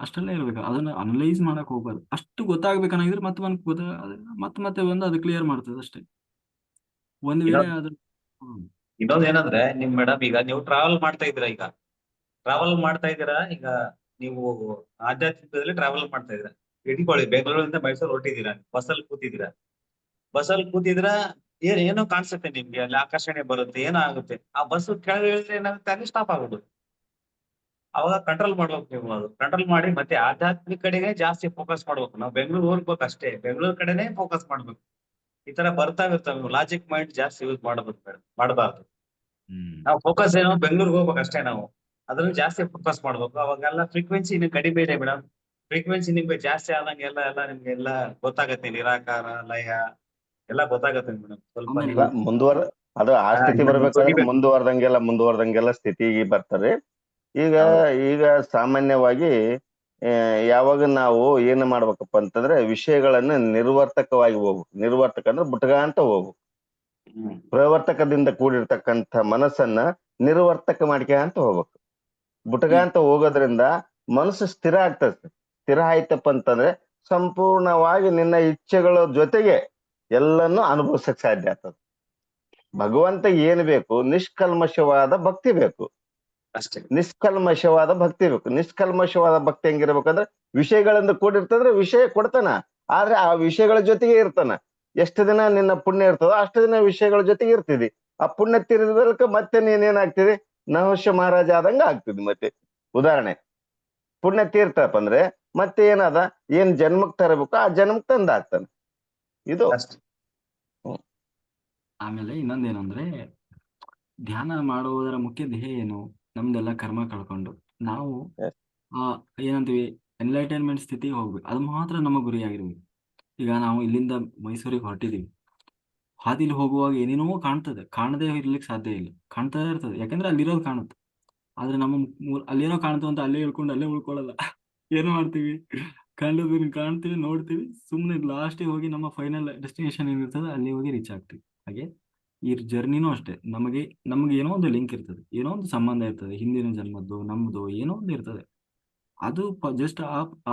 ಅಷ್ಟೆಲ್ಲ ಇರ್ಬೇಕು. ಅದನ್ನ ಅನಲೈಸ್ ಮಾಡಕ್ ಹೋಗ್ಬಾರ್ದು. ಅಷ್ಟು ಗೊತ್ತಾಗ್ಬೇಕನ್ನಾಗಿದ್ರೆ ಮತ್ತೆ ಮತ್ತೆ ಬಂದು ಅದು ಕ್ಲಿಯರ್ ಮಾಡ್ತದೆ ಅಷ್ಟೇ. ಒಂದ್ ವೇಳೆ ಅದು ಇನ್ನೊಂದ್ ಏನಂದ್ರೆ, ಮೇಡಮ್ ಈಗ ನೀವು ಟ್ರಾವೆಲ್ ಮಾಡ್ತಾ ಇದ್ದೀರಾ, ಈಗ ನೀವು ಆಧ್ಯಾತ್ಮಿಕದಲ್ಲಿ ಟ್ರಾವೆಲ್ ಮಾಡ್ತಾ ಇದ್ದೀರಾ. ಇಟ್ಕೊಳ್ಳಿ, ಬೆಂಗಳೂರಿಂದ ಮೈಸೂರು ಹೊರಟಿದ್ದೀರಾ, ಬಸ್ಸಲ್ಲಿ ಕೂತಿದ್ರ ಏನೋ ಕಾಣಿಸುತ್ತೆ ನಿಮ್ಗೆ, ಅಲ್ಲಿ ಆಕರ್ಷಣೆ ಬರುತ್ತೆ, ಏನೋ ಆಗುತ್ತೆ. ಆ ಬಸ್ ಕೆಳಗೆ ಇಳಿದ್ರೆ ಏನಾಗುತ್ತೆ, ಅಲ್ಲಿ ಸ್ಟಾಪ್ ಆಗೋದು. ಅವಾಗ ಕಂಟ್ರೋಲ್ ಮಾಡ್ಬೇಕು ನೀವು. ಅದು ಕಂಟ್ರೋಲ್ ಮಾಡಿ ಮತ್ತೆ ಆಧ್ಯಾತ್ಮಿಕ ಕಡೆಗೆ ಜಾಸ್ತಿ ಫೋಕಸ್ ಮಾಡ್ಬೇಕು. ನಾವು ಬೆಂಗಳೂರು ಹೋಗ್ಬೇಕು ಅಷ್ಟೇ, ಬೆಂಗಳೂರು ಕಡೆನೆ ಫೋಕಸ್ ಮಾಡ್ಬೇಕು. ಈ ತರ ಬರ್ತಾವಿರ್ತಾವೆ, ಲಾಜಿಕ್ ಮೈಂಡ್ ಜಾಸ್ತಿ ಯೂಸ್ ಮಾಡಬಾರ್ದು. ನಾವು ಫೋಕಸ್ ಏನೋ ಬೆಂಗಳೂರಿಗೆ ಹೋಗ್ಬೇಕು ಅಷ್ಟೇ. ನಾವು ಅದನ್ನ ಜಾಸ್ತಿ ಫೋಕಸ್ ಮಾಡ್ಬೇಕು. ಅವಾಗೆಲ್ಲ ಫ್ರೀಕ್ವೆನ್ಸಿ ನಿಮ್ಗೆ ಕಡಿಮೆ ಇದೆ ಮೇಡಮ್. ಫ್ರೀಕ್ವೆನ್ಸಿ ನಿಮ್ಗೆ ಜಾಸ್ತಿ ಆದಂಗೆ ಎಲ್ಲ ನಿಮ್ಗೆ ಎಲ್ಲ ಗೊತ್ತಾಗತ್ತೆ. ನಿರಾಕಾರ, ಲಯ ಎಲ್ಲ ಗೊತ್ತಾಗತ್ತೆ ಮೇಡಮ್. ಸ್ವಲ್ಪ ಆಮೇಲೆ ನೀವು ಅದು ಆ ಸ್ಥಿತಿ ಬರ್ಬೇಕಾದ್ರೆ ತೆಗಿಬೇಕು. ಮುಂದುವರೆದಂಗೆಲ್ಲ ಸ್ಥಿತಿಗೆ ಬರ್ತಾರೆ. ಈಗ ಹೌದು. ಈಗ ಸಾಮಾನ್ಯವಾಗಿ ಯಾವಾಗ ನಾವು ಏನು ಮಾಡ್ಬೇಕಪ್ಪ ಅಂತಂದ್ರೆ, ವಿಷಯಗಳನ್ನ ನಿರ್ವರ್ತಕವಾಗಿ ನಿರ್ವರ್ತಕ ಅಂದ್ರೆ ಬುಟ್ಗ ಅಂತ ಹೋಗು. ಪ್ರವರ್ತಕದಿಂದ ಕೂಡಿರ್ತಕ್ಕಂಥ ಮನಸ್ಸನ್ನ ನಿರ್ವರ್ತಕ ಅಂತ ಹೋಗ್ಬೇಕು. ಬುಟಗ ಅಂತ ಹೋಗೋದ್ರಿಂದ ಮನಸ್ಸು ಸ್ಥಿರ ಆಗ್ತದೆ. ಸ್ಥಿರ ಆಯ್ತಪ್ಪ ಅಂತಂದ್ರೆ ಸಂಪೂರ್ಣವಾಗಿ ನಿನ್ನ ಇಚ್ಛೆಗಳ ಜೊತೆಗೆ ಎಲ್ಲನ್ನು ಅನುಭವಿಸಕ್ ಸಾಧ್ಯ ಆಗ್ತದೆ. ಭಗವಂತ ಏನ್ ಬೇಕು? ನಿಷ್ಕಲ್ಮಶವಾದ ಭಕ್ತಿ ಬೇಕು. ಅಷ್ಟೇ. ನಿಷ್ಕಲ್ಮಶವಾದ ಭಕ್ತಿ ಹೆಂಗಿರ್ಬೇಕಂದ್ರೆ, ವಿಷಯಗಳಿಂದ ಕೂಡಿರ್ತಂದ್ರೆ ವಿಷಯ ಕೊಡ್ತಾನ, ಆದ್ರೆ ಆ ವಿಷಯಗಳ ಜೊತೆಗೆ ಇರ್ತಾನ. ಎಷ್ಟು ದಿನ ನಿನ್ನ ಪುಣ್ಯ ಇರ್ತದೋ ಅಷ್ಟು ದಿನ ವಿಷಯಗಳ ಜೊತೆಗೆ ಇರ್ತಿದಿ. ಆ ಪುಣ್ಯ ತೀರಿದ ಬಳಿಕ ಮತ್ತೆ ನೀನೇನಾಗ್ತಿದಿ? ನಹುಷ್ಯ ಮಹಾರಾಜ ಆದಂಗ ಆಗ್ತಿದ್. ಮತ್ತೆ ಉದಾಹರಣೆ, ಪುಣ್ಯ ತೀರ್ತಪ್ಪ ಅಂದ್ರೆ ಮತ್ತೆ ಏನ್ ಜನ್ಮಕ್ ತರಬೇಕು ಆ ಜನ್ಮಕ್ ತಂದ ಆಗ್ತಾನೆ. ಇದು ಅಷ್ಟೇ. ಆಮೇಲೆ ಇನ್ನೊಂದೇನಂದ್ರೆ, ಧ್ಯಾನ ಮಾಡುವುದರ ಮುಖ್ಯ ಧ್ಯೇಯ ಏನು? ನಮ್ದೆಲ್ಲ ಕರ್ಮ ಕಳ್ಕೊಂಡು ನಾವು ಏನಂತೀವಿ, ಎನ್ಲೈಟೈನ್ಮೆಂಟ್ ಸ್ಥಿತಿಗೆ ಹೋಗ್ಬೇಕು. ಅದು ಮಾತ್ರ ನಮ್ಮ ಗುರಿಯಾಗಿರ್ಬೇಕು. ಈಗ ನಾವು ಇಲ್ಲಿಂದ ಮೈಸೂರಿಗೆ ಹೊರಟಿದೀವಿ, ಹಾದಿಲಿ ಹೋಗುವಾಗ ಏನೇನೋ ಕಾಣ್ತದೆ, ಕಾಣದೇ ಇರ್ಲಿಕ್ಕೆ ಸಾಧ್ಯ ಇಲ್ಲ, ಕಾಣ್ತಾ ಇರ್ತದೆ, ಯಾಕಂದ್ರೆ ಅಲ್ಲಿರೋದು ಕಾಣುತ್ತೆ. ಆದ್ರೆ ನಮ್ಮ ಅಲ್ಲೇನೋ ಕಾಣ್ತು ಅಂತ ಅಲ್ಲೇ ಇಳ್ಕೊಂಡು ಅಲ್ಲೇ ಉಳ್ಕೊಳ್ಳಲ್ಲ. ಏನು ಮಾಡ್ತೀವಿ, ಕಂಡದನ್ನ ಕಾಣ್ತೀವಿ, ನೋಡ್ತೀವಿ, ಸುಮ್ಮನೆ ಲಾಸ್ಟಿಗೆ ಹೋಗಿ ನಮ್ಮ ಫೈನಲ್ ಡೆಸ್ಟಿನೇಷನ್ ಏನಿರ್ತದೆ ಅಲ್ಲಿ ಹೋಗಿ ರೀಚ್ ಆಗ್ತೀವಿ. ಹಾಗೆ ಈ ಜರ್ನಿನೂ ಅಷ್ಟೇ, ನಮಗೆ ಏನೋ ಒಂದು ಲಿಂಕ್ ಇರ್ತದೆ, ಏನೋ ಒಂದು ಸಂಬಂಧ ಇರ್ತದೆ, ಹಿಂದಿನ ಜನ್ಮದ್ದು ನಮ್ದು ಏನೋ ಒಂದು ಇರ್ತದೆ. ಅದು ಜಸ್ಟ್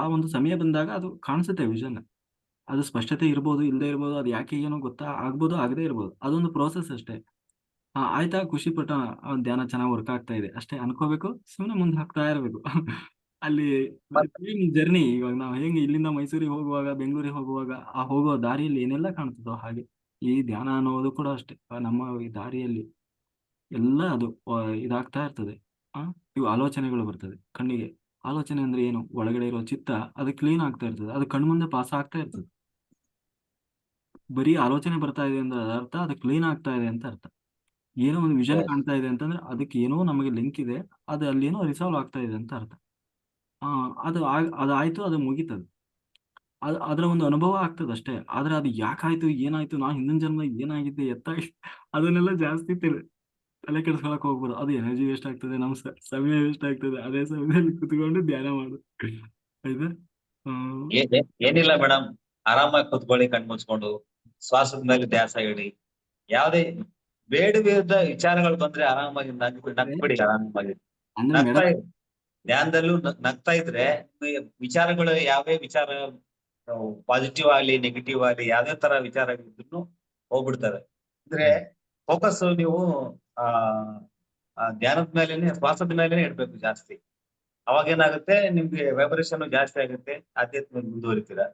ಆ ಒಂದು ಸಮಯ ಬಂದಾಗ ಅದು ಕಾಣಿಸುತ್ತೆ ವಿಷನ್. ಅದು ಸ್ಪಷ್ಟತೆ ಇರ್ಬೋದು, ಇಲ್ಲದೆ ಇರ್ಬೋದು, ಅದು ಯಾಕೆ ಏನೋ ಆಗ್ಬೋದು, ಆಗದೆ ಇರ್ಬೋದು, ಅದೊಂದು ಪ್ರೋಸೆಸ್ ಅಷ್ಟೇ. ಆಯ್ತಾ, ಖುಷಿ ಪಟ್ಟ, ಧ್ಯಾನ ಚೆನ್ನಾಗಿ ವರ್ಕ್ ಆಗ್ತಾ ಇದೆ ಅಷ್ಟೇ ಅನ್ಕೋಬೇಕು, ಸುಮ್ಮನೆ ಮುಂದೆ ಹಾಕ್ತಾ ಇರಬೇಕು. ಅಲ್ಲಿ ಜರ್ನಿ, ಇವಾಗ ನಾವು ಹೆಂಗೆ ಇಲ್ಲಿಂದ ಮೈಸೂರಿಗೆ ಹೋಗುವಾಗ, ಬೆಂಗಳೂರಿಗೆ ಹೋಗುವಾಗ, ಆ ಹೋಗುವ ದಾರಿಯಲ್ಲಿ ಏನೆಲ್ಲ ಕಾಣ್ತದೋ ಹಾಗೆ ಈ ಧ್ಯಾನ ಅನ್ನೋದು ಕೂಡ ಅಷ್ಟೇ. ನಮ್ಮ ಈ ದಾರಿಯಲ್ಲಿ ಎಲ್ಲ ಅದು ಇದಾಗ್ತಾ ಇರ್ತದೆ. ಇವು ಆಲೋಚನೆಗಳು ಬರ್ತದೆ ಕಣ್ಣಿಗೆ. ಆಲೋಚನೆ ಅಂದ್ರೆ ಏನು, ಒಳಗಡೆ ಇರೋ ಚಿತ್ತ ಅದು ಕ್ಲೀನ್ ಆಗ್ತಾ ಇರ್ತದೆ, ಅದು ಕಣ್ಮುಂದೆ ಪಾಸ್ ಆಗ್ತಾ ಇರ್ತದೆ. ಬರೀ ಆಲೋಚನೆ ಬರ್ತಾ ಇದೆ ಅಂದ್ರೆ ಅದರ ಅರ್ಥ ಅದು ಕ್ಲೀನ್ ಆಗ್ತಾ ಇದೆ ಅಂತ ಅರ್ಥ. ಏನೋ ಒಂದು ವಿಷನ್ Yes. ಕಾಣ್ತಾ ಇದೆ ಅಂತಂದ್ರೆ ಅದಕ್ಕೆ ಏನೋ ನಮಗೆ ಲಿಂಕ್ ಇದೆ, ಅದು ಅಲ್ಲಿ ಏನೋ ರಿಸಾಲ್ವ್ ಆಗ್ತಾ ಇದೆ ಅಂತ ಅರ್ಥ. ಅದಾಯ್ತು, ಅದು ಮುಗೀತದೆ, ಅದರ ಒಂದು ಅನುಭವ ಆಗ್ತದೆ ಅಷ್ಟೇ. ಆದ್ರೆ ಅದು ಯಾಕಾಯ್ತು, ಏನಾಯ್ತು, ನಾ ಹಿಂದಿನ ಜನ್ಮ ಏನಾಗಿದ್ದೆ, ಎತ್ತಾಗಿ ಅದನ್ನೆಲ್ಲ ಜಾಸ್ತಿ ತಲೆ ಕೆಡಿಸ್ಕೊಳಕ್ ಹೋಗ್ಬೋದು. ಅದು ಎನರ್ಜಿ ವೇಸ್ಟ್ ಆಗ್ತದೆ, ನಮ್ಮ ಸಮಯ ವೇಸ್ಟ್ ಆಗ್ತದೆ. ಅದೇ ಸಮಯದಲ್ಲಿ ಕುತ್ಕೊಂಡು ಧ್ಯಾನ ಮಾಡು, ಆಯ್ತಾ. ಏನಿಲ್ಲ ಮೇಡಮ್, ಆರಾಮಾಗಿ ಕುತ್ಕೊಳ್ಳಿ, ಕಣ್ ಮುಚ್ಕೊಂಡು ಶ್ವಾಸದ ಮೇಲೆ ಧ್ಯಾಸ ಇಡಿ. ಯಾವ್ದೇ ಬೇಡದ ವಿಚಾರಗಳು ಬಂದ್ರೆ ಆರಾಮಾಗಿ ನಗ್ಬಿಡಿ, ಆರಾಮಾಗಿ ಅಂದ್ರೆ ನಗ್ತಾ ಮೇಡಮ್, ಇರಿ. ಧ್ಯಾನದಲ್ಲೂ ನಗ್ತಾ ಇದ್ರೆ ವಿಚಾರಗಳು ಯಾವೇ ವಿಚಾರ ಪಾಸಿಟಿವ್ ಆಗ್ಲಿ ನೆಗೆಟಿವ್ ಆಗ್ಲಿ ಯಾವ್ದೇ ತರ ವಿಚಾರ ಇದ್ರು ಹೋಗ್ಬಿಡ್ತವೆ. ಅಂದ್ರೆ ಫೋಕಸ್ ನೀವು ಆ ಧ್ಯಾನದ ಮೇಲೆನೆ, ಶ್ವಾಸದ ಮೇಲೆನೆ ಇಡ್ಬೇಕು ಜಾಸ್ತಿ. ಅವಾಗ ಏನಾಗುತ್ತೆ, ನಿಮ್ಗೆ ವೈಬ್ರೇಷನ್ ಜಾಸ್ತಿ ಆಗುತ್ತೆ, ಆಧ್ಯಾತ್ಮ ಮುಂದುವರಿತೀರಾ.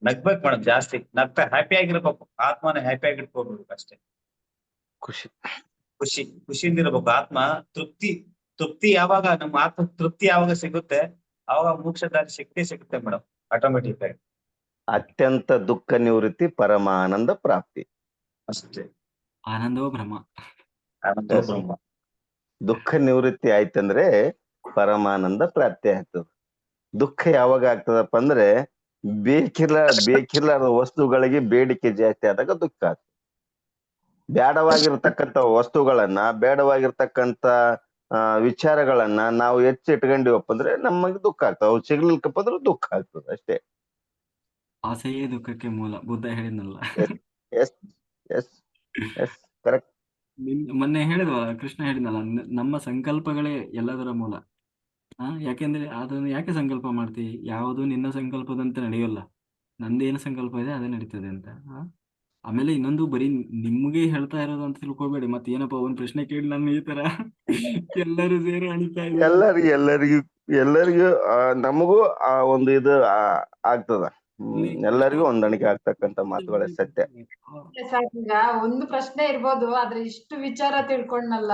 ನಗ್ಬೇಕು ಮೇಡಮ್, ಜಾಸ್ತಿ ನಗ್ತಾ ಹ್ಯಾಪಿ ಆಗಿರ್ಬೇಕು, ಆತ್ಮನ ಹ್ಯಾಪಿ ಆಗಿ ಇಟ್ಕೋಬೇಕು ಅಷ್ಟೇ. ಖುಷಿ. ಖುಷಿಯಿಂದ ಇರ್ಬೇಕು. ಆತ್ಮ ತೃಪ್ತಿ ಯಾವಾಗ, ನಮ್ಮ ಆತ್ಮ ತೃಪ್ತಿ ಯಾವಾಗ ಸಿಗುತ್ತೆ, ಅವಾಗ ಮೋಕ್ಷದ ಶಕ್ತಿ ಸಿಗುತ್ತೆ ಮೇಡಮ್, ಆಟೋಮೆಟಿಕ್ ಆಗಿ. ಅತ್ಯಂತ ದುಃಖ ನಿವೃತ್ತಿ, ಪರಮಾನಂದ ಪ್ರಾಪ್ತಿ. ಅಷ್ಟೇ. ಆನಂದೋ ಬ್ರಹ್ಮ. ಆನಂದ Yes. ಬ್ರಹ್ಮ. ದುಃಖ ನಿವೃತ್ತಿ ಆಯ್ತಂದ್ರೆ ಪರಮಾನಂದ ಪ್ರಾಪ್ತಿ ಆಗ್ತದೆ. ದುಃಖ ಯಾವಾಗ ಆಗ್ತದಪ್ಪ ಅಂದ್ರೆ ಬೇಕಿರ್ಲಾರ್ದ ವಸ್ತುಗಳಿಗೆ ಬೇಡಿಕೆ ಜಾಸ್ತಿ ಆದಾಗ ದುಃಖ ಆಗ್ತದೆ. ಬೇಡವಾಗಿರ್ತಕ್ಕಂಥ ವಸ್ತುಗಳನ್ನ, ಬೇಡವಾಗಿರ್ತಕ್ಕಂಥ ವಿಚಾರಗಳನ್ನ ನಾವು ಇಟ್ಕೊಂಡಿವಪ್ಪ ಅಂದ್ರೆ ನಮಗೆ ದುಃಖ ಆಗ್ತದೆ. ಅವು ಸಿಗ್ಲಿಕ್ಕಪ್ಪ ಅಂದ್ರೆ ದುಃಖ ಆಗ್ತದೆ ಅಷ್ಟೇ. ಆಸೆಯೇ ದುಃಖಕ್ಕೆ ಮೂಲ, ಬುದ್ಧ ಹೇಳಿದ್ನಲ್ಲ. Yes yes yes correct. ಮೊನ್ನೆ ಹೇಳಿದ್ವಲ್ಲ, ಕೃಷ್ಣ ಹೇಳಿದ್ನಲ್ಲ, ನಮ್ಮ ಸಂಕಲ್ಪಗಳೇ ಎಲ್ಲದರ ಮೂಲ. ಯಾಕೆಂದ್ರೆ ಅದನ್ನು ಯಾಕೆ ಸಂಕಲ್ಪ ಮಾಡ್ತೀವಿ, ಯಾವುದು ನಿನ್ನ ಸಂಕಲ್ಪದಂತೆ ನಡೆಯೋಲ್ಲ, ನಂದೇನು ಸಂಕಲ್ಪ ಇದೆ ಅದೇ ನಡೀತದೆ ಅಂತ. ಆಮೇಲೆ ಇನ್ನೊಂದು, ಬರೀ ನಿಮ್ಗೆ ಹೇಳ್ತಾ ಇರೋದು ಅಂತ ತಿಳ್ಕೊಬೇಡಿ. ಮತ್ತೆ ಏನಪ್ಪಾ ಒಂದ್ ಪ್ರಶ್ನೆ ಕೇಳಿ ನಾನು ಈ ತರ ಎಲ್ಲರೂ ಸೇರಿ ಅಣಿತಾ ಇದ್ದಾರೆ. ಎಲ್ಲರಿಗೂ ನಮಗೂ ಆ ಒಂದು ಇದು ಆಗ್ತದ. ಎಲ್ಲರಿಗೂ ಹೊಂದಾಣಿಕೆ ಆಗ್ತಕ್ಕಂಥ ಮಾತುಗಳೇ ಸತ್ಯ. ಸರ್, ಈಗ ಒಂದು ಪ್ರಶ್ನೆ ಇರ್ಬೋದು, ಆದ್ರೆ ಇಷ್ಟು ವಿಚಾರ ತಿಳ್ಕೊಂಡ್ನಲ್ಲ,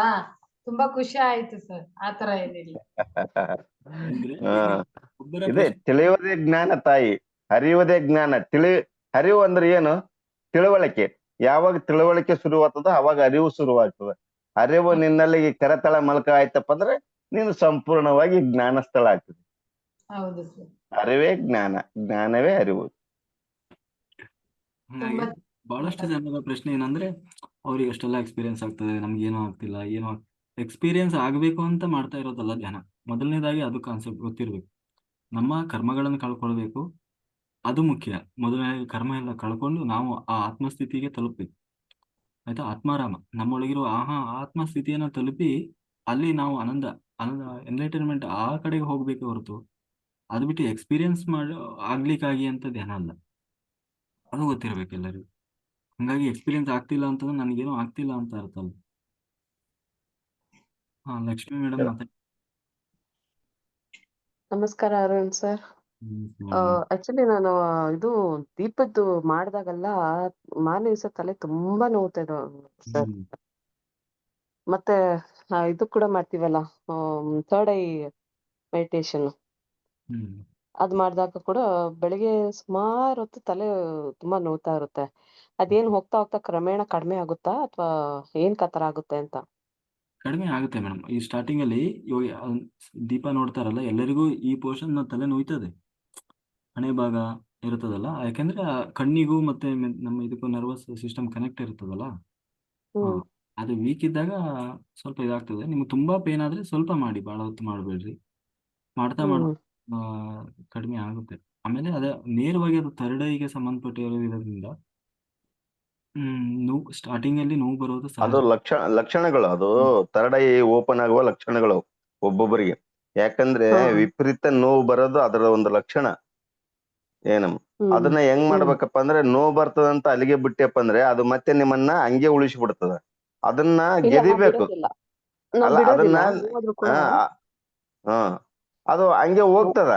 ತುಂಬಾ ಖುಷಿ ಆಯ್ತು ಸರ್. ಆತರ ಏನಿಲ್ಲ. ಅಂದ್ರೆ ಒಬ್ಬರ ಇದೆ ತಿಳಿಯುವುದೇ ಜ್ಞಾನ ತಾಯಿ, ಹರಿಯುವುದೇ ಜ್ಞಾನ. ಹರಿವು ಅಂದ್ರೆ ಏನು? ತಿಳುವಳಿಕೆ. ಯಾವಾಗ ತಿಳುವಳಿಕೆ ಶುರುವಾಗ್ತದ ಅವಾಗ ಅರಿವು ಶುರುವಾಗ್ತದ. ಅರಿವು ನಿನ್ನಲ್ಲಿ ಕರತಳ ಮಲ್ಕ ಆಯ್ತಪ್ಪ ಅಂದ್ರೆ ನೀನು ಸಂಪೂರ್ಣವಾಗಿ ಜ್ಞಾನಸ್ಥಳ ಆಗ್ತದೆ. ಹೌದು ಸರ್. ಅರಿವೇ ಜ್ಞಾನ, ಜ್ಞಾನವೇ ಅರಿವು. ಹಾಗೆ ಬಹಳಷ್ಟು ಜನರ ಪ್ರಶ್ನೆ ಏನಂದ್ರೆ, ಅವ್ರಿಗೆ ಅಷ್ಟೆಲ್ಲ ಎಕ್ಸ್ಪೀರಿಯನ್ಸ್ ಆಗ್ತದೆ, ನಮ್ಗೆ ಏನೋ ಆಗ್ತಿಲ್ಲ, ಏನೋ ಎಕ್ಸ್ಪೀರಿಯನ್ಸ್ ಆಗ್ಬೇಕು ಅಂತ ಮಾಡ್ತಾ ಇರೋದಲ್ಲ ಧ್ಯಾನ. ಮೊದಲನೇದಾಗಿ ಅದು ಕಾನ್ಸೆಪ್ಟ್ ಗೊತ್ತಿರ್ಬೇಕು. ನಮ್ಮ ಕರ್ಮಗಳನ್ನು ಕಳ್ಕೊಳ್ಬೇಕು, ಅದು ಮುಖ್ಯ. ಮೊದಲನೇದಾಗಿ ಕರ್ಮ ಎಲ್ಲ ಕಳ್ಕೊಂಡು ನಾವು ಆ ಆತ್ಮಸ್ಥಿತಿಗೆ ತಲುಪಬೇಕು, ಆಯ್ತಾ. ಆತ್ಮಾರಾಮ ನಮ್ಮೊಳಗಿರುವ ಆತ್ಮಸ್ಥಿತಿಯನ್ನ ತಲುಪಿ ಅಲ್ಲಿ ನಾವು ಆನಂದ ಎನ್ಲೈಟನ್ಮೆಂಟ್ ಆ ಕಡೆಗೆ ಹೋಗ್ಬೇಕು ಹೊರತು ಅದು ಬಿಟ್ಟು ಎಕ್ಸ್ಪೀರಿಯನ್ಸ್ ಆಗ್ಲಿಕ್ಕಾಗಿ ಅಂತ ಧ್ಯಾನ ಅಲ್ಲ. ಅದು ಗೊತ್ತಿರ್ಬೇಕು ಎಲ್ಲರಿಗೂ. ಹಂಗಾಗಿ ಎಕ್ಸ್ಪೀರಿಯನ್ಸ್ ಆಗ್ತಿಲ್ಲ ಅಂತಂದ್ರೆ ನನಗೇನೋ ಆಗ್ತಿಲ್ಲ ಅಂತ ಅರ್ಥ ಅಲ್ಲ. ಲಕ್ಷ್ಮಿ ಮೇಡಮ್ ಮಾತಾಡಿ. ನಮಸ್ಕಾರ ಅರುಣ್ ಸರ್. ಆಕ್ಚುಲಿ ನಾನು ಇದು ದೀಪದ್ದು ಮಾಡಿದಾಗೆಲ್ಲ ಮಾರನೇ ದಿವಸ ತಲೆ ತುಂಬಾ ನೋವ್ತಾ ಇದೆ ಸರ್. ಮತ್ತೆ ಇದು ಕೂಡ ಮಾಡ್ತೀವಲ್ಲ, ಥರ್ಡ್ ಐ ಮೆಡಿಟೇಷನ್, ಅದ್ ಮಾಡಿದಾಗ ಕೂಡ ಬೆಳಿಗ್ಗೆ ಸುಮಾರು ಹೊತ್ತು ತಲೆ ತುಂಬಾ ನೋವ್ತಾ ಇರುತ್ತೆ. ಅದೇನ್ ಹೋಗ್ತಾ ಹೋಗ್ತಾ ಕ್ರಮೇಣ ಕಡಿಮೆ ಆಗುತ್ತಾ ಅಥವಾ ಏನ್ ಕತರ ಆಗುತ್ತೆ ಅಂತ? ಕಡಿಮೆ ಆಗುತ್ತೆ ಮೇಡಮ್. ಈ ಸ್ಟಾರ್ಟಿಂಗ್ ಅಲ್ಲಿ ಇವಾಗ ದೀಪ ನೋಡ್ತಾರಲ್ಲ, ಎಲ್ಲರಿಗೂ ಈ ಪೋರ್ಷನ್ ತಲೆ ನೋಯ್ತದೆ, ಹಣೆ ಭಾಗ, ಇರ್ತದಲ್ಲ, ಯಾಕೆಂದ್ರೆ ಕಣ್ಣಿಗೂ ಮತ್ತೆ ನಮ್ಮ ಇದಕ್ಕೂ ನರ್ವಸ್ ಸಿಸ್ಟಮ್ ಕನೆಕ್ಟ್ ಇರ್ತದಲ್ಲ. ಹಾ, ಹ್ಮ್ ಅದು ವೀಕ್ ಇದ್ದಾಗ ಸ್ವಲ್ಪ ಇದಾಗ್ತದೆ. ನಿಮ್ಗೆ ತುಂಬಾ ಪೇನ್ ಆದ್ರೆ ಸ್ವಲ್ಪ ಮಾಡಿ, ಬಹಳ ಹೊತ್ತು ಮಾಡಬೇಡ್ರಿ. ಮಾಡ್ತಾ ಹ್ಮ್ ಆ, ಕಡಿಮೆ ಆಗುತ್ತೆ. ಆಮೇಲೆ ಅದೇ ನೇರವಾಗಿ ಅದು ಥರ್ಡ್ ಐಗೆ ಸಂಬಂಧಪಟ್ಟಿರೋದ್ರಿಂದ ನೋವು ಸ್ಟಾರ್ಟಿಂಗ್ ಅಲ್ಲಿ ನೋವು ಬರೋದು ಅದು ಸಹಜ. ಲಕ್ಷಣಗಳು, ಅದು ಹ್ಮ್. ಥರ್ಡ್ ಐ ಓಪನ್ ಆಗುವ ಲಕ್ಷಣಗಳು ಒಬ್ಬೊಬ್ಬರಿಗೆ. ಯಾಕಂದ್ರೆ ಹಾ ವಿಪರೀತ ನೋವು ಬರೋದು ಅದರ ಒಂದು ಲಕ್ಷಣ. ಏನಮ್ಮ ಹ್ಮ್ ಅದನ್ನ ಹೆಂಗ್ ಹ್ಮ್ ಮಾಡ್ಬೇಕಪ್ಪ ಅಂದ್ರೆ ನೋವು ಬರ್ತದಂತ ಅಲ್ಲಿಗೆ ಬಿಟ್ಟೆಪ್ಪ ಅಂದ್ರೆ ಅದು ಮತ್ತೆ ನಿಮ್ಮನ್ನ ಹಂಗೆ ಉಳಿಸ್ಬಿಡ್ತದ. ಅದನ್ನ ಇಲ್ಲ ನಾವ್ ಗೆದಿಬೇಕು. ಬಿಡೋದಿಲ್ಲ, ನಾವ್ ಅಲ್ಲ ಅದನ್ನ ಬಿಡೋದಿಲ್ಲ ನೋವಾದ್ರೂ ಕೂಡ. ಆ, ಆ, ಅದು ಹಂಗೆ ಹೋಗ್ತದ,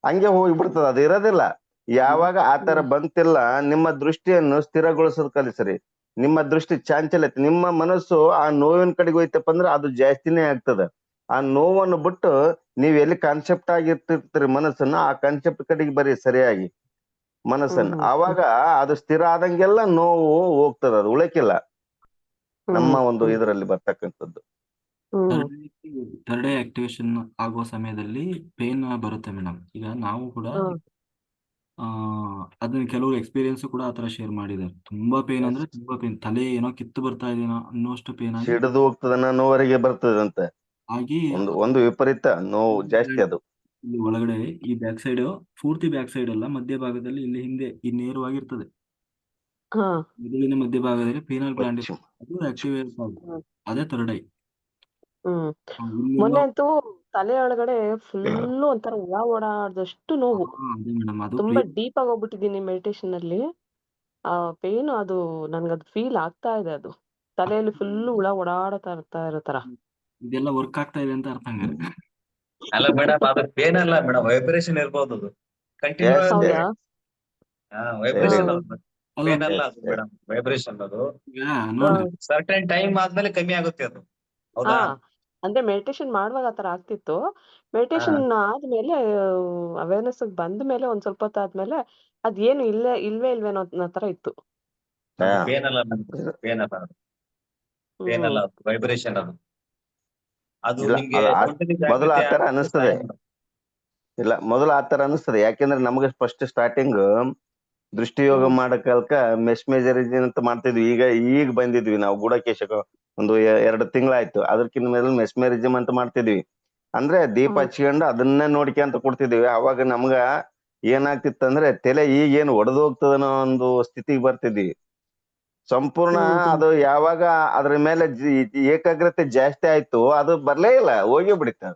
ಹಂಗೆ ಹೋಗ್ಬಿಡ್ತದ, ಅದು ಇರೋದಿಲ್ಲ. ಯಾವಾಗ ಆ ತರ ಹ್ಮ್ ಬಂತಿಲ್ಲ, ನಿಮ್ಮ ದೃಷ್ಟಿಯನ್ನು ಸ್ಥಿರಗೊಳಿಸೋದು ಕಲಿಸ್ರಿ. ನಿಮ್ಮ ದೃಷ್ಟಿ ಚಾಂಚಲ್ಯತೆ, ನಿಮ್ಮ ಮನಸ್ಸು ಆ ನೋವಿನ ಕಡೆಗೆ ಹೋಯ್ತಪ್ಪ ಅಂದ್ರೆ ಅದು ಜಾಸ್ತಿನೇ ಆಗ್ತದ. ಆ ನೋವನ್ನು ಬಿಟ್ಟು ನೀವ್ ಎಲ್ಲಿ ಕಾನ್ಸೆಪ್ಟ್ ಆಗಿರ್ತಿರ್ತೀರಿ ಮನಸ್ಸನ್ನ, ಆ ಕಾನ್ಸೆಪ್ಟ್ ಕಡೆಗೆ ಬರೀ ಸರಿಯಾಗಿ ಹ್ಮ್ ಮನಸ್ಸನ್ನ. ಹ್ಮ್ ಆವಾಗ ಅದು ಸ್ಥಿರ ಆದಂಗೆಲ್ಲ ನೋವು ಹೋಗ್ತದ, ಅದು ಉಳಕಿಲ್ಲ ನಮ್ಮ ಹ್ಮ್ ಒಂದು ಹ್ಮ್ ಇದರಲ್ಲಿ ಬರ್ತಕ್ಕಂಥದ್ದು. ಹ್ಮ್ ಥರ್ಡ್ ಐ ಆಕ್ಟಿವೇಶನ್ ಆಗುವ ಸಮಯದಲ್ಲಿ ಪೇನ್ ಬರುತ್ತೆ ಮೇಡಮ್. ಈಗ ನಾವು ಕೂಡ ಹ್ಮ್ ಆ ಅದನ್ನ ಕೆಲವರು ಎಕ್ಸ್ಪೀರಿಯನ್ಸ್ ಕೂಡ ಆತರ ಶೇರ್ ಮಾಡಿದ್ದಾರೆ. ತುಂಬಾ ಪೇನ್ ಅಂದ್ರೆ ತುಂಬಾ ಪೇನ್, ತಲೆ ಏನೋ ಕಿತ್ತು ಬರ್ತಾ ಇದೆನೋ ಅನ್ನೋಷ್ಟು ಪೇನ್ ಆಗಿ ಸಿಡಿದು ಹೋಗ್ತದ, ನೋವರೆಗೆ ಬರ್ತದಂತೆ. ಆಗಿ ಒಂದು ವಿಪರೀತ ನೋವು ಜಾಸ್ತಿ ಅದು. ಇಲ್ಲಿ ಒಳಗಡೆ ಈ ಬ್ಯಾಕ್ ಸೈಡ್, ಪೂರ್ತಿ ಬ್ಯಾಕ್ ಸೈಡ್ ಅಲ್ಲ, ಮಧ್ಯಭಾಗದಲ್ಲಿ ಇಲ್ಲಿ ಹಿಂದೆ ಈ ನೇರವಾಗಿರ್ತದೆ. ಹಾ ಮೆದುಳಿನ ಮಧ್ಯಭಾಗದಲ್ಲಿ ಪೀನಲ್ ಗ್ಲ್ಯಾಂಡ್ ಬಚ್ಚು. ಅದು ಆಕ್ಟಿವೇಟ್ ಆಗುತ್ತೆ. ಹ್ಮ್ ಅದೇ ಥರ್ಡ್ ಐ. ಹ್ಮ್ ಇಲ್ಲೆಲ್ಲೋ ಮೊನ್ನೆ ಅಂತೂ ತಲೆ ಒಳಗಡೆ ಫುಲ್ಲು ಒಂಥರ ಹುಳ ಓಡಾಡ್ದಷ್ಟು ನೋವು. ಅದೇ ಮೇಡಮ್, ಅದು ತುಂಬಾ ಡೀಪ್ ಆಗಿ ಹೋಗ್ಬಿಟ್ಟಿದೀನಿ ಮೆಡಿಟೇಷನ್ ಅಲ್ಲಿ. ಆ ಪೇನ್ ಅದು ನನ್ಗದು ಫೀಲ್ ಆಗ್ತಾ ಇದೆ. ಅದು ತಲೆಯಲ್ಲಿ ಫುಲ್ಲು ಹುಳ ಓಡಾಡ್ತಾ ಇರೋ ತರ. ಇದೆಲ್ಲ ವರ್ಕ್ ಆಗ್ತಾ ಇದೆ ಅಂತ ಅರ್ಥ ಹಂಗಾರೆ. ಅಲ್ಲ ಮೇಡಮ್, ಅದು ಪೇನ್ ಅಲ್ಲ ಮೇಡಮ್, ವೈಬ್ರೇಷನ್ ಇರ್ಬೋದು. ಅದು ಕಂಟಿನ್ಯೂಸ್ ಎಸ್ ಹೌದಾ? Yes vibration. ಹ್ಮ್ ಅದು ಅಲ್ಲ ಪೇನ್ ಅಲ್ಲ ಎಸ್ ಅದು ಎಸ್ ಮೇಡಮ್, ವೈಬ್ರೇಷನ್. ಅದು ಈಗ ನೋಡ್ರಿ, ಸರ್ಟನ್ ಟೈಮ್ ಆದ್ಮೇಲೆ ಕಮ್ಮಿ ಆಗುತ್ತೆ ಅದು. ಹಾ ಹೌದಾ? ಅಂದ್ರೆ ಮೆಡಿಟೇಷನ್ ಮಾಡುವಾಗ ಆತರ ಆಗ್ತಿತ್ತು. ಹಾ, ಮೆಡಿಟೇಷನ್ ಆದ್ಮೇಲೆ ಅವೇರ್ನೆಸ್ ಬಂದ ಮೇಲೆ ಒಂದ್ ಸ್ವಲ್ಪ ಹೊತ್ತು ಆದ್ಮೇಲೆ ಅದೇನು ಇಲ್ವೇನೋ ಅನ್ನೋ ತರ ಇತ್ತು. ಅದು ಹಾ. ಪೇನ್ ಅಲ್ಲ ಮೇಡಮ್, ಪೇನ್ ಅಲ್ಲ ಅದು. ಪೇನ್ ಹ್ಮ್ ಅಲ್ಲ, ಅದು ವೈಬ್ರೇಷನ್. ಅದು ಅದು ಇಲ್ಲ, ನಿಮ್ಗೆ ಅದು ಟೋಟಲಿ ಮೊದಲು ಜಾಗೃತಿ ಆತರ ಆಗೋದಕ್ಕೆ ಅನಿಸ್ತದೆ. ಸಹಾಯ ಮಾಡುತ್ತೆ. ಇಲ್ಲ, ಮೊದಲು ಆತರ ಅನಿಸ್ತದೆ. ಯಾಕೆಂದ್ರೆ ನಮಗೆ ಫಸ್ಟ್ ಸ್ಟಾರ್ಟಿಂಗ್ ದೃಷ್ಟಿಯೋಗ ಹ್ಮ್ ಮಾಡಕಲ್ಕ ಮೆಸ್ಮೇಜರಿಜನ್ ಅಂತ ಮಾಡ್ತಿದ್ವಿ. ಈಗ ಬಂದಿದ್ವಿ ನಾವು ಗೂಢಕೇಶಕ, ಒಂದು 2 ತಿಂಗಳಾಯ್ತು. ಅದಕ್ಕಿಂತ ಮೇಲೆ ಮೆಸ್ಮೇರಿಸಮ್ ಅಂತ ಮಾಡ್ತಿದ್ವಿ. ಅಂದ್ರೆ ದೀಪ ಹ್ಮ್ ಹಚ್ಕೊಂಡು ಅದನ್ನೇ ನೋಡ್ಕೊಂತ ಕೊಡ್ತಿದ್ವಿ. ಅವಾಗ ನಮ್ಗ ಏನಾಗ್ತಿತ್ತಂದ್ರೆ ತಲೆ ಈಗೇನು ಒಡೆದು ಹೋಗ್ತದನೋ ಒಂದು ಸ್ಥಿತಿಗೆ ಬರ್ತಿದ್ವಿ. ಸಂಪೂರ್ಣ ಹ್ಮ್ ಹ್ಮ್ ಅದು ಯಾವಾಗ ಅದ್ರ ಮೇಲೆ ಏಕಾಗ್ರತೆ ಜಾಸ್ತಿ ಆಯ್ತು, ಅದು ಬರ್ಲೇ ಇಲ್ಲ, ಹೋಗಿ ಬಿಡುತ್ತೆ.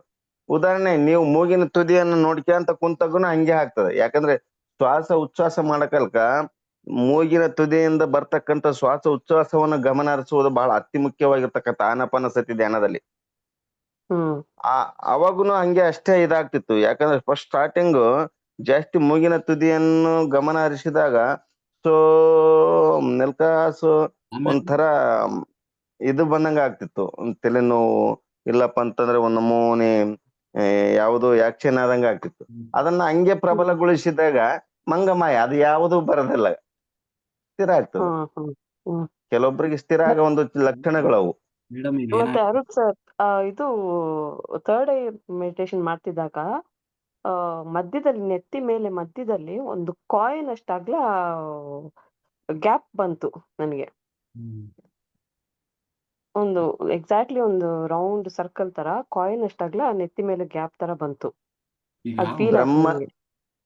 ಉದಾಹರಣೆ, ನೀವು ಮೂಗಿನ ತುದಿಯನ್ನು ನೋಡ್ಕೊಂತ ಕುಂತಾಗುನು ಹಂಗೆ ಆಗ್ತದೆ. ಯಾಕಂದ್ರೆ ಶ್ವಾಸ ಉಚ್ಛ್ವಾಸ ಮಾಡಕಲ್ಕ ಮೂಗಿನ ತುದಿಯಿಂದ ಬರ್ತಕ್ಕಂಥ ಶ್ವಾಸ ಉಚ್ಛ್ವಾಸವನ್ನು ಗಮನ ಹರಿಸುವುದು ಬಹಳ ಅತಿ ಮುಖ್ಯವಾಗಿರ್ತಕ್ಕಂಥ ಆನಾಪಾನಸತಿ ಧ್ಯಾನದಲ್ಲಿ. ಹ್ಮ್ ಆ ಅವಾಗುನು ಹಂಗೆ ಅಷ್ಟೇ ಇದಾಗ್ತಿತ್ತು. ಯಾಕಂದ್ರೆ ಫಸ್ಟ್ ಸ್ಟಾರ್ಟಿಂಗ್ ಜಾಸ್ತಿ ಮೂಗಿನ ತುದಿಯನ್ನು ಗಮನ ಹರಿಸಿದಾಗ ಸೊ ನೆಲ್ಕಾಸು ಆಮೇಲೆ ಒಂಥರ ಇದು ಬಂದಂಗ ಆಗ್ತಿತ್ತು. ಒಂದ್ ತಲೆನೋವು, ಇಲ್ಲಪ್ಪ ಅಂತಂದ್ರೆ ಒಂದ್ ನಮೂನಿ ಯಾವುದು ಆಕ್ಷನ್ ಆದಂಗ ಆಗ್ತಿತ್ತು. ಅದನ್ನ ಹಂಗೆ ಹ್ಮ್ ಪ್ರಬಲಗೊಳಿಸಿದಾಗ ಮಂಗಮಾಯ ಅದು ಯಾವುದು ಬರೋದಿಲ್ಲ, ಸ್ಥಿರ ಆಗ್ತದೆ. ಹ್ಮ್ ಹ್ಮ್ ಹ್ಮ್ ಕೆಲವೊಬ್ಬರಿಗೆ ಸ್ಥಿರ ಆಗೋ ಒಂದು ಲಕ್ಷಣಗಳವು. ಮೇಡಮ್ ಈಗ ಮತ್ತೆ ಅರುಣ್ ಸರ್, ಇದು ಥರ್ಡ್ ಐ ಮೆಡಿಟೇಷನ್ ಮಾಡ್ತಿದ್ದಾಗ ಮಧ್ಯದಲ್ಲಿ ನೆತ್ತಿ ಮೇಲೆ ಮಧ್ಯದಲ್ಲಿ ಒಂದು ಕಾಯಿನ್ ಅಷ್ಟಾಗ್ಲ ಗ್ಯಾಪ್ ಬಂತು ನನಗೆ. ಹ್ಮ್. ಒಂದು ಎಕ್ಸಾಕ್ಟ್ಲಿ ಒಂದು ರೌಂಡ್ ಸರ್ಕಲ್ ತರ ಕಾಯಿನ್ ಅಷ್ಟಾಗ್ಲ ನೆತ್ತಿ ಮೇಲೆ ಗ್ಯಾಪ್ ತರ ಬಂತು. ಈಗ ಅದ್ ಫೀಲ್ ಆಯ್ತು ಬ್ರಹ್ಮ ನನಗೆ.